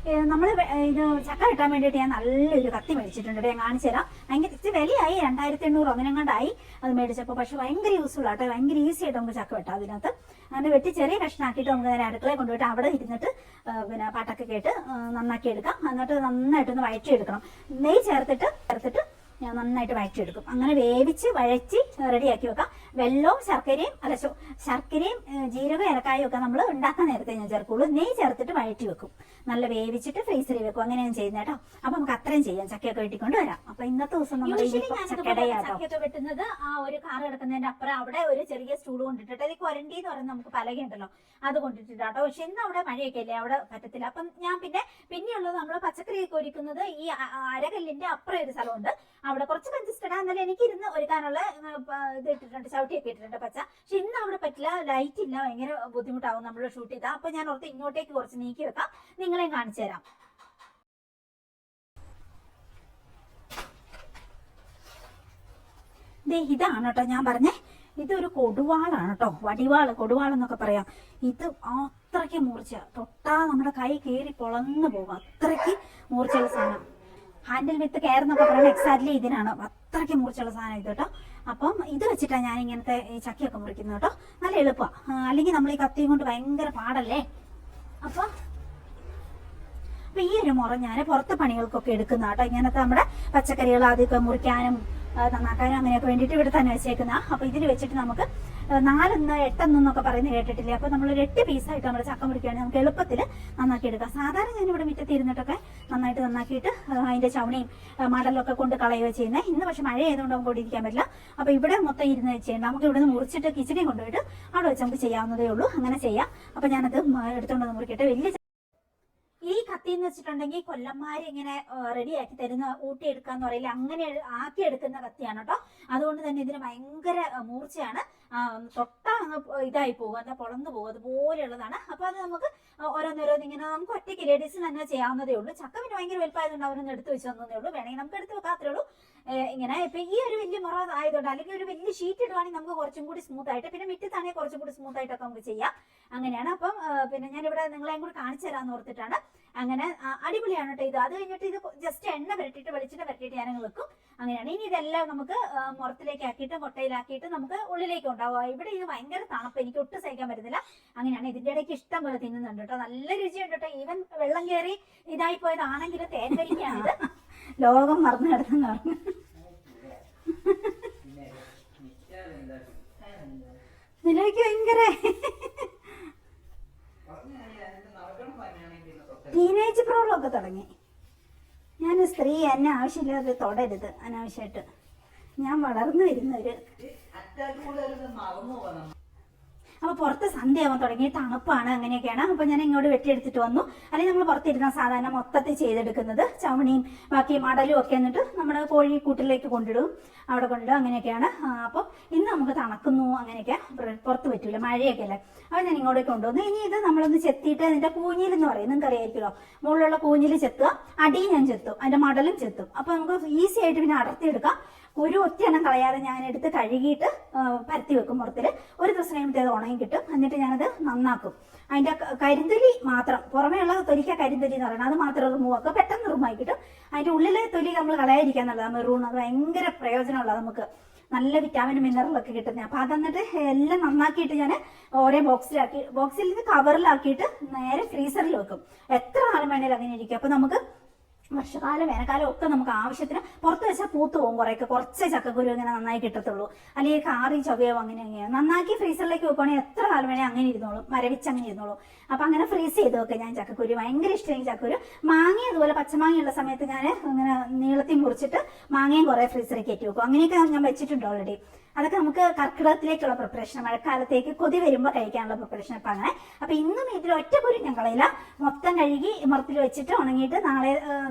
നമ്മൾ ഇത് ചക്ക വെട്ടാൻ വേണ്ടിയിട്ട് ഞാൻ നല്ലൊരു കത്തി മേടിച്ചിട്ടുണ്ട്. ഞാൻ കാണിച്ചു തരാം. ഭയങ്കര ഇച്ചിരി വിലയായി, 2800 അങ്ങനെ കണ്ടായി അത് മേടിച്ചപ്പോൾ. പക്ഷെ ഭയങ്കര യൂസ്ഫുൾ ആട്ടോ, ഭയങ്കര ഈസി ആയിട്ട് നമുക്ക് ചക്ക വെട്ടാം. അതിനകത്ത് അങ്ങനെ വെട്ടി ചെറിയ കഷ്ണാക്കിയിട്ട് നമുക്ക് നേരെ അടുക്കളയിൽ കൊണ്ടുപോയിട്ട് അവിടെ ഇരുന്നിട്ട് പിന്നെ പാട്ടൊക്കെ കേട്ട് നന്നാക്കി എടുക്കാം. എന്നിട്ട് നന്നായിട്ടൊന്ന് വഴറ്റിയെടുക്കണം. നെയ്യ് ചേർത്തിട്ട് നന്നായിട്ട് വഴറ്റിയെടുക്കും. അങ്ങനെ വേവിച്ച് വഴറ്റി റെഡിയാക്കി വെക്കാം. വെള്ളവും ശർക്കരയും ജീരകം ഏലക്കായും ഒക്കെ നമ്മൾ ഉണ്ടാക്കാൻ നേരത്തെ ഞാൻ ചേർക്കുള്ളൂ. നെയ്യ് ചേർത്തിട്ട് വഴറ്റി വെക്കും. നല്ല വേവിച്ചിട്ട് ഫ്രീസറിൽ വെക്കും. അങ്ങനെ ഞാൻ ചെയ്യുന്നത് കേട്ടോ. അപ്പൊ നമുക്ക് അത്രയും ചെയ്യാം. ചക്കയൊക്കെ വെട്ടിക്കൊണ്ട് വരാം. അപ്പൊ ഇന്നത്തെ ദിവസം നമ്മൾ ചക്കയൊക്കെ വെട്ടുന്നത് ആ ഒരു കാറ് കിടക്കുന്നതിന്റെ അപ്പുറം അവിടെ ഒരു ചെറിയ സ്റ്റൂൾ കൊണ്ടിട്ടിട്ട്, അത് കൊരണ്ടി എന്ന് പറയുന്നത് നമുക്ക് പലകയുണ്ടല്ലോ, അത് കൊണ്ടിട്ടിട്ടാട്ടോ. പക്ഷെ ഇന്ന് അവിടെ മഴയൊക്കെ അല്ലേ, അവിടെ പറ്റത്തില്ല. അപ്പം ഞാൻ പിന്നെയുള്ളത് നമ്മൾ പച്ചക്കറിയൊക്കെ ഒരുക്കുന്നത് ഈ അരകല്ലിന്റെ അപ്പുറം ഒരു സ്ഥലമുണ്ട്. അവിടെ കുറച്ച് കൺജസ്റ്റഡ്. എന്നാലും എനിക്ക് ഇരുന്ന് ഒരുക്കാനുള്ള ഇത് ഇട്ടിട്ടുണ്ട്, ചവിട്ടിയൊക്കെ ഇട്ടിട്ടുണ്ട് പച്ച. പക്ഷെ ഇന്ന് അവിടെ പറ്റില്ല, ലൈറ്റ് ഇല്ല, ഭയങ്കര ബുദ്ധിമുട്ടാവും നമ്മൾ ഷൂട്ട് ചെയ്താൽ. അപ്പൊ ഞാൻ ഓർത്ത് ഇങ്ങോട്ടേക്ക് കുറച്ച് നീക്കി വെക്കാം, നിങ്ങളെയും കാണിച്ചു തരാം. ഇതാണ് കേട്ടോ ഞാൻ പറഞ്ഞേ, ഇതൊരു കൊടുവാളാണ് കേട്ടോ, കൊടുവാളെന്നൊക്കെ പറയാം. ഇത് അത്രയ്ക്ക് മൂർച്ച, തൊട്ടാ നമ്മുടെ കൈ കീറി പൊളന്നു പോകും, അത്രയ്ക്ക് മൂർച്ചയുള്ള സാധനം. ഹാൻഡിൽ വിത്ത് കെയർ എന്നൊക്കെ പറയുന്നത് എക്സാക്ട്ലി ഇതിനാണ്. അത്രയ്ക്ക് മൂർച്ചയുള്ള സാധനം ഇത് കേട്ടോ. അപ്പം ഇത് വെച്ചിട്ടാണ് ഞാൻ ഇങ്ങനത്തെ ഈ ചക്കയൊക്കെ മുറിക്കുന്നത് കേട്ടോ. നല്ല എളുപ്പമാണ്, അല്ലെങ്കിൽ നമ്മൾ ഈ കത്തിയും കൊണ്ട് ഭയങ്കര പാടല്ലേ. അപ്പൊ ഈ ഒരു മുറ ഞാൻ പുറത്തെ പണികൾക്കൊക്കെ എടുക്കുന്ന കേട്ടോ. ഇങ്ങനത്തെ നമ്മുടെ പച്ചക്കറികൾ ആദ്യമൊക്കെ മുറിക്കാനും നന്നാക്കാനും അങ്ങനെയൊക്കെ വേണ്ടിയിട്ട് ഇവിടെ തന്നെ വെച്ചേക്കുന്ന. അപ്പൊ ഇതിൽ വെച്ചിട്ട് നമുക്ക് 4 8 പറയുന്നത് കേട്ടിട്ടില്ലേ. അപ്പൊ നമ്മളൊരു 8 പീസായിട്ട് നമ്മുടെ ചക്ക മുറിക്കുകയാണെങ്കിൽ നമുക്ക് എളുപ്പത്തിൽ നന്നാക്കി എടുക്കാം. സാധാരണ ഞാൻ ഇവിടെ മുറ്റത്ത് ഇരുന്നിട്ടൊക്കെ നന്നായിട്ട് നന്നാക്കിയിട്ട് അതിന്റെ ചവണിയും മടലൊക്കെ കൊണ്ട് കളയുക ചെയ്യുന്നത്. ഇന്ന് പക്ഷെ മഴ ആയതുകൊണ്ട് നമുക്ക് ഓടിയിരിക്കാൻ പറ്റില്ല. അപ്പൊ ഇവിടെ മൊത്തം ഇരുന്ന് ചെയ്യണം. നമുക്ക് ഇവിടെ നിന്ന് മുറിച്ചിട്ട് കിച്ചണിയും കൊണ്ടുപോയിട്ട് അവിടെ വെച്ച് നമുക്ക് ചെയ്യാവുന്നതേ ഉള്ളൂ. അങ്ങനെ ചെയ്യാം. അപ്പൊ ഞാനത് എടുത്തുകൊണ്ട് മുറിക്കട്ടെ. വലിയ ഈ കത്തി എന്ന് വെച്ചിട്ടുണ്ടെങ്കിൽ കൊല്ലന്മാര് ഇങ്ങനെ റെഡിയാക്കി തരുന്ന ഊട്ടിയെടുക്കാന്ന് പറയില്ല, അങ്ങനെ ആക്കി എടുക്കുന്ന കത്തിയാണ് കേട്ടോ. അതുകൊണ്ട് തന്നെ ഇതിന് ഭയങ്കര മൂർച്ചയാണ്. തൊട്ടാ അങ്ങ് ഇതായി പോകും, എന്താ പൊളന്നു പോകും, അതുപോലെയുള്ളതാണ്. അപ്പൊ അത് നമുക്ക് ഓരോന്നോരോന്ന് ഇങ്ങനെ നമുക്ക് ഒറ്റയ്ക്ക് ലേഡീസിന് തന്നെ ചെയ്യാവുന്നതേ ഉള്ളൂ. ചക്ക പിന്നെ ഭയങ്കര വലുപ്പമായതുകൊണ്ട് അവരൊന്നും എടുത്ത് വെച്ച് തന്നേ ഉള്ളൂ. വേണമെങ്കിൽ നമുക്ക് എടുത്ത് വെക്കാത്തേ ഉള്ളൂ. ഇങ്ങനെ ഇപ്പൊ ഈ ഒരു വലിയ മുറ ആയതുകൊണ്ട്, അല്ലെങ്കിൽ ഒരു വലിയ ഷീറ്റ് ഇടുവാണെങ്കിൽ നമുക്ക് കുറച്ചും കൂടി സ്മൂത്ത് ആയിട്ട്, പിന്നെ മിറ്റത്താണെങ്കിൽ കുറച്ചും കൂടി സ്മൂത്ത് ആയിട്ടൊക്കെ നമുക്ക് ചെയ്യാം. അങ്ങനെയാണ്. അപ്പം പിന്നെ ഞാനിവിടെ നിങ്ങളെയും കൂടി കാണിച്ചു തരാമെന്ന് ഓർത്തിട്ടാണ്. അങ്ങനെ അടിപൊളിയാണ് കേട്ടോ ഇത്. അത് കഴിഞ്ഞിട്ട് ഇത് ജസ്റ്റ് എണ്ണ പുരട്ടിയിട്ട് വെളിച്ചെണ്ണ പുരട്ടിയിട്ട് ഞാനങ്ങ് വെക്കും. അങ്ങനെയാണ്. ഇനി ഇതെല്ലാം നമുക്ക് മുറത്തിലേക്ക് ആക്കിയിട്ട് കൊട്ടയിലാക്കിയിട്ട് നമുക്ക് ഉള്ളിലേക്ക് ഉണ്ടാവുക. ഇവിടെ ഇത് ഭയങ്കര തണുപ്പ്, എനിക്ക് ഒട്ടും സഹിക്കാൻ പറ്റുന്നില്ല. അങ്ങനെയാണ്. ഇതിന്റെ ഇടയ്ക്ക് ഇഷ്ടം പോലെ തിന്നുന്നുണ്ട് കേട്ടോ. നല്ല രുചിയുണ്ട് കേട്ടോ. ഈവൻ വെള്ളം കയറി ഇതായി പോയതാണെങ്കിലും തേൻ വലിക്കാണിത്. ലോകം മറന്നു കിടന്നെന്ന് പറഞ്ഞു. നിലയ്ക്ക് ഭയങ്കര ടീനേജ് പ്രോബ്ലം ഒക്കെ തുടങ്ങി. ഞാൻ സ്ത്രീ, എന്നെ ആവശ്യമില്ലാതെ തൊടരുത് അനാവശ്യമായിട്ട്. ഞാൻ വളർന്നു വരുന്നൊരു അപ്പോൾ പുറത്ത് സന്ധ്യയാവാൻ തുടങ്ങി, തണുപ്പാണ്, അങ്ങനെയൊക്കെയാണ്. അപ്പോൾ ഞാൻ ഇങ്ങോട്ട് വെട്ടിയെടുത്തിട്ട് വന്നു. അല്ലെങ്കിൽ നമ്മൾ പുറത്തിരുന്ന സാധാരണ മൊത്തത്തിൽ ചെയ്തെടുക്കുന്നത് ചവണിയും ബാക്കി മടലും ഒക്കെ എന്നിട്ട് നമ്മുടെ കോഴി കൂട്ടിലേക്ക് കൊണ്ടിടും, അവിടെ കൊണ്ടിടും, അങ്ങനെയൊക്കെയാണ്. അപ്പോൾ ഇന്ന് നമുക്ക് തണുക്കുന്നു, അങ്ങനെയൊക്കെ പുറത്ത് പറ്റൂല, മഴയൊക്കെ അല്ലേ. അപ്പോൾ ഞാൻ ഇങ്ങോട്ടേക്ക് കൊണ്ടുവന്നു. ഇനി ഇത് നമ്മളൊന്ന് ചെത്തിയിട്ട് അതിന്റെ കൂഞ്ഞിലെന്ന് പറയും, നിങ്ങൾക്ക് അറിയായിരിക്കുമല്ലോ, മുകളിലുള്ള കൂഞ്ഞിൽ ചെത്തുക, അടിയും ഞാൻ ചെത്തും, അതിന്റെ മടലും ചെത്തും. അപ്പോൾ നമുക്ക് ഈസി ആയിട്ട് പിന്നെ അടർത്തിയെടുക്കാം. ഒരു ഒറ്റയെണ്ണം കളയാതെ ഞാൻ എടുത്ത് കഴുകിയിട്ട് പരത്തി വെക്കും പുറത്തിൽ. ഒരു ദിവസം കഴിയുമ്പോൾ അത് ഉണങ്ങി കിട്ടും. എന്നിട്ട് ഞാനത് നന്നാക്കും. അതിന്റെ കരിന്തൊലി മാത്രം, പുറമേ ഉള്ള തൊലിക്ക കരിന്തൊലി എന്ന് പറയുന്നത്, അത് മാത്രം റിമൂവ് ആക്കുക, പെട്ടെന്ന് റിമൂവ് കിട്ടും. അതിന്റെ ഉള്ളിലെ തൊലി നമ്മൾ കളയാതിരിക്കാൻ നല്ലതാണ്, മെറൂൺ. അത് ഭയങ്കര പ്രയോജനമുള്ളത്, നമുക്ക് നല്ല വിറ്റാമിൻ മിനറലൊക്കെ കിട്ടുന്നത്. അപ്പൊ അതെന്നിട്ട് എല്ലാം നന്നാക്കിയിട്ട് ഞാൻ ഓരോ ബോക്സിൽ നിന്ന് കവറിലാക്കിയിട്ട് നേരെ ഫ്രീസറിൽ വെക്കും. എത്ര കാലം വേണേലും അങ്ങനെ ഇരിക്കും. അപ്പൊ നമുക്ക് വർഷകാലം വേനൽക്കാലം ഒക്കെ നമുക്ക് ആവശ്യത്തിന്, പുറത്ത് വെച്ചാൽ പൂത്ത് പോകും, കുറച്ച് ചക്കക്കുരു ഇങ്ങനെ നന്നായി കിട്ടത്തുള്ളൂ, അല്ലെങ്കിൽ കാറി ചൊവയോ അങ്ങനെയാണ്. നന്നാക്കി ഫ്രീസറിലേക്ക് വെക്കുകയാണെങ്കിൽ എത്ര കാലം വേണേൽ അങ്ങനെ ഇരുന്നോളും, മരവിച്ച് അങ്ങനെ ഇരുന്നോളും. അപ്പൊ അങ്ങനെ ഫ്രീസ് ചെയ്ത് വെക്കുക ഞാൻ ചക്കക്കുരു. ഭയങ്കര ഇഷ്ടമായി ചക്കക്കുരു. മാങ്ങ അതുപോലെ പച്ചമാങ്ങയുള്ള സമയത്ത് ഞാൻ ഇങ്ങനെ നീളത്തിൽ മുറിച്ചിട്ട് മാങ്ങയും കുറെ ഫ്രീസറിൽ കയറ്റി വെക്കും. അങ്ങനെയൊക്കെ ഞാൻ വെച്ചിട്ടുണ്ട് ഓൾറെഡി. അതൊക്കെ നമുക്ക് കർക്കിടകത്തിലേക്കുള്ള പ്രിപ്പറേഷൻ, മഴക്കാലത്തേക്ക് കൊതി വരുമ്പോൾ കഴിക്കാനുള്ള പ്രിപ്പറേഷൻ. അപ്പം അങ്ങനെ. അപ്പൊ ഇന്നും ഇതിൽ ഒറ്റ കുരു ഞാൻ കളയില്ല, മൊത്തം കഴുകി മുറത്തിൽ വെച്ചിട്ട് ഉണങ്ങിയിട്ട്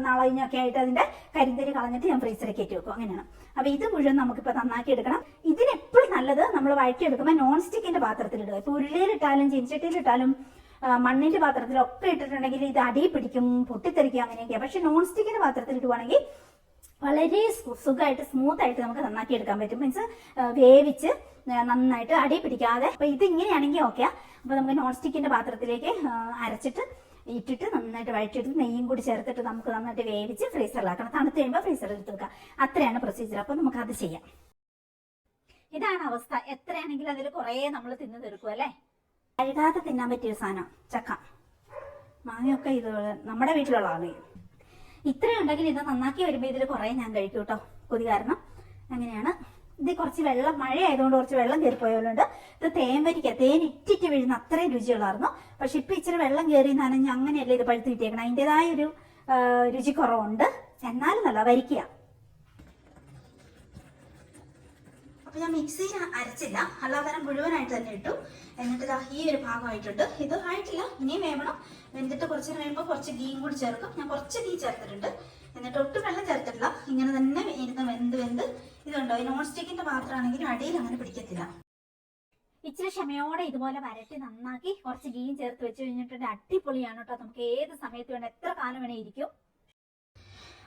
നാളെ കഴിഞ്ഞൊക്കെ ആയിട്ട് അതിന്റെ കരിന്തരി കളഞ്ഞിട്ട് ഞാൻ ഫ്രീസറിൽ കയറ്റി വെക്കും. അങ്ങനെയാണ്. അപ്പൊ ഇത് മുഴുവൻ നമുക്കിപ്പോൾ നന്നാക്കി എടുക്കണം. ഇതിനെപ്പോഴും നല്ലത് നമ്മൾ വഴറ്റിയെടുക്കുമ്പോൾ നോൺ സ്റ്റിക്കിന്റെ പാത്രത്തിലിടുക. ഇപ്പൊ ഉരുളിയിലിട്ടാലും ചീനിച്ചട്ടിയിലിട്ടാലും മണ്ണിന്റെ പാത്രത്തിലൊക്കെ ഇട്ടിട്ടുണ്ടെങ്കിൽ ഇത് അടി പിടിക്കും, പൊട്ടിത്തെറിക്കും, അങ്ങനെയൊക്കെയാണ്. പക്ഷെ നോൺ സ്റ്റിക്കിന്റെ പാത്രത്തിൽ ഇടുവാണെങ്കിൽ വളരെ സുഖമായിട്ട് സ്മൂത്ത് ആയിട്ട് നമുക്ക് നന്നാക്കി എടുക്കാൻ പറ്റും. മീൻസ് വേവിച്ച് നന്നായിട്ട് അടി പിടിക്കാതെ. അപ്പൊ ഇത് ഇങ്ങനെയാണെങ്കിൽ ഓക്കെ. അപ്പൊ നമുക്ക് നോൺ സ്റ്റിക്കിന്റെ പാത്രത്തിലേക്ക് അരച്ചിട്ട് ഇട്ടിട്ട് നന്നായിട്ട് വഴറ്റിയെടുത്ത് നെയ്യും കൂടി ചേർത്തിട്ട് നമുക്ക് നന്നായിട്ട് വേവിച്ച് ഫ്രീസറിലാക്കണം. തണുത്ത് കഴിയുമ്പോൾ ഫ്രീസറിൽ എടുത്ത് വെക്കാം. അത്രയാണ് പ്രൊസീജിയർ. അപ്പൊ നമുക്ക് അത് ചെയ്യാം. ഇതാണ് അവസ്ഥ. എത്രയാണെങ്കിലും അതിൽ കുറെ നമ്മൾ തിന്നു തീർക്കും അല്ലേ. കഴുകാതെ തിന്നാൻ പറ്റിയ സാധനം ചക്ക, മാങ്ങയൊക്കെ ഇത് നമ്മുടെ വീട്ടിലുള്ളതാണ്. ഇത്രയും ഉണ്ടെങ്കിൽ ഇത് നന്നാക്കി വരുമ്പോൾ ഇതിൽ കുറെ ഞാൻ കഴിക്കും കേട്ടോ, കൊതി കാരണം. അങ്ങനെയാണ്. ഇത് കുറച്ച് വെള്ളം, മഴ ആയതുകൊണ്ട് കുറച്ച് വെള്ളം കയറിപ്പോയതുകൊണ്ട് ഇത് തേൻ ഇറ്റിറ്റ് വീഴുന്ന അത്രയും രുചിയുള്ളായിരുന്നു. പക്ഷെ ഇപ്പൊ ഇച്ചിരി വെള്ളം കയറി നനഞ്ഞ് അങ്ങനെയല്ലേ ഇത് പഴുത്ത് കിട്ടിയേക്കണം. അതിൻ്റെതായ ഒരു രുചിക്കുറവുണ്ട്. എന്നാലും നല്ല വരിക്കുക. അപ്പൊ ഞാൻ മിക്സിയിൽ അരച്ചില്ല, അല്ലാതെ മുഴുവനായിട്ട് തന്നെ ഇട്ടു. എന്നിട്ട് ഇതാ ഈ ഒരു ഭാഗമായിട്ടുണ്ട്. ഇത് ആയിട്ടില്ല, ഇനിയും വേവണം. വെന്തിട്ട് കുറച്ച് കഴിയുമ്പോൾ കുറച്ച് ഗീയും കൂടി ചേർക്കും. ഞാൻ കുറച്ച് ഗീ ചേർത്തിട്ടുണ്ട്. എന്നിട്ട് ഒട്ടും വെള്ളം ചേർത്തിട്ടില്ല. ഇങ്ങനെ തന്നെ ഇരുന്ന് വെന്ത് ഇതുണ്ടോ, ഈ നോൺ സ്റ്റിക്കിന്റെ പാത്രമാണെങ്കിലും അടിയിൽ അങ്ങനെ പിടിക്കത്തില്ല. ഇച്ചിരി ക്ഷമയോടെ ഇതുപോലെ വരട്ടി നന്നാക്കി കുറച്ച് ഗീയും ചേർത്ത് വെച്ച് കഴിഞ്ഞിട്ടുണ്ട്. അടിപൊളിയാണ് കേട്ടോ. നമുക്ക് ഏത് സമയത്ത് വേണം, എത്ര കാലം വേണേ ഇരിക്കും.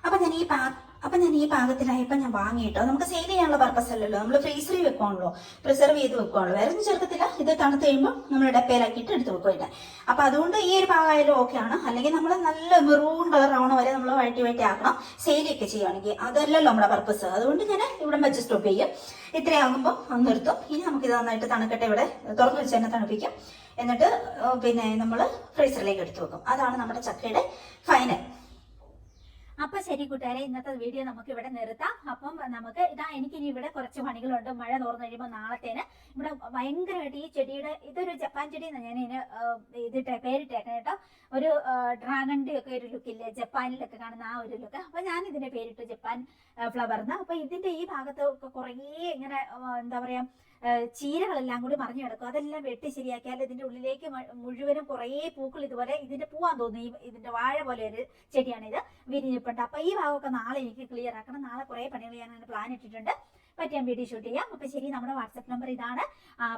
അപ്പൊ ഞാൻ ഈ പാകത്തിലായപ്പോൾ ഞാൻ വാങ്ങിയിട്ടോ. നമുക്ക് സെയിൽ ചെയ്യാനുള്ള പർപ്പസ് അല്ലല്ലോ, നമ്മൾ ഫ്രീസറിൽ വെക്കുവാണല്ലോ, പ്രിസർവ് ചെയ്ത് വെക്കുവാണല്ലോ, വേറെ ഒന്നും ചേർക്കത്തില്ല. ഇത് തണുത്ത് കഴിയുമ്പോൾ നമ്മൾ ഡപ്പയിലാക്കിയിട്ട് എടുത്ത് വെക്കുവായിട്ട്. അപ്പൊ അതുകൊണ്ട് ഈ ഒരു പാകമായാലും ഓക്കെ ആണ്. അല്ലെങ്കിൽ നമ്മൾ നല്ല മെറൂൺ കളർ ആവണ വരെ നമ്മൾ വഴറ്റി ആക്കണം സെയിലൊക്കെ ചെയ്യുകയാണെങ്കിൽ. അതല്ലല്ലോ നമ്മുടെ പർപ്പസ്. അതുകൊണ്ട് ഞാൻ ഇവിടെ വെച്ച് സ്റ്റോപ്പ് ചെയ്യും. ഇത്രയാകുമ്പോൾ നിർത്തും. ഇനി നമുക്കിത് നന്നായിട്ട് തണുക്കട്ടെ. ഇവിടെ തുറന്നു വെച്ച് തന്നെ തണുപ്പിക്കും. എന്നിട്ട് പിന്നെ നമ്മൾ ഫ്രീസറിലേക്ക് എടുത്ത് വെക്കും. അതാണ് നമ്മുടെ ചക്കയുടെ ഫൈനൽ. അപ്പൊ ശരി കൂട്ടുകാരെ, ഇന്നത്തെ വീഡിയോ നമുക്ക് ഇവിടെ നിർത്താം. അപ്പം നമുക്ക് എനിക്കിനി ഇവിടെ കുറച്ച് പണികളുണ്ട്. മഴ തോർന്നു കഴിയുമ്പോൾ നാളത്തേന് ഇവിടെ ഭയങ്കരമായിട്ട് ഈ ചെടിയുടെ, ഇതൊരു ജപ്പാൻ ചെടി എന്നാണ് ഞാൻ ഇതിന് പേരിട്ടേക്കണം കേട്ടോ. ഒരു ഡ്രാഗണിന്റെ ഒക്കെ ഒരു ലുക്കില്ലേ, ജപ്പാനിലൊക്കെ കാണുന്ന ആ ഒരു ലുക്ക്. അപ്പൊ ഞാൻ ഇതിന്റെ പേരിട്ടു ജപ്പാൻ ഫ്ലവർ എന്ന്. അപ്പൊ ഇതിന്റെ ഈ ഭാഗത്തൊക്കെ കുറേ ഇങ്ങനെ എന്താ പറയാ ചീരകളെല്ലാം കൂടി മറിഞ്ഞു കിടക്കും. അതെല്ലാം വെട്ടി ശരിയാക്കിയാൽ ഇതിന്റെ ഉള്ളിലേക്ക് മുഴുവനും കുറേ പൂക്കൾ ഇതുപോലെ ഇതിന്റെ പൂവാൻ തോന്നുന്നു. ഇതിന്റെ വാഴ പോലെ ഒരു ചെടിയാണിത്, വിരിഞ്ഞിപ്പുണ്ട്. അപ്പൊ ഈ ഭാഗമൊക്കെ നാളെ എനിക്ക് ക്ലിയർ ആക്കണം. നാളെ കുറെ പണികൾ ഞാൻ പ്ലാൻ ഇട്ടിട്ടുണ്ട്. പറ്റിയാൻ വീഡിയോ ഷൂട്ട് ചെയ്യാം. അപ്പൊ ശരി, നമ്മുടെ വാട്സ്ആപ്പ് നമ്പർ ഇതാണ്.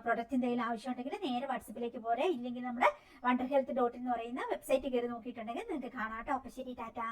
പ്രൊഡക്റ്റ് എന്തെങ്കിലും ആവശ്യമുണ്ടെങ്കിൽ നേരെ വാട്സപ്പിലേക്ക് പോരെ. ഇല്ലെങ്കിൽ നമ്മുടെ wonderhealth.in എന്ന് പറയുന്ന വെബ്സൈറ്റ് കയറി നോക്കിയിട്ടുണ്ടെങ്കിൽ നിങ്ങൾക്ക് കാണാം കേട്ടോ. അപ്പൊ ശരി, ടാറ്റാ.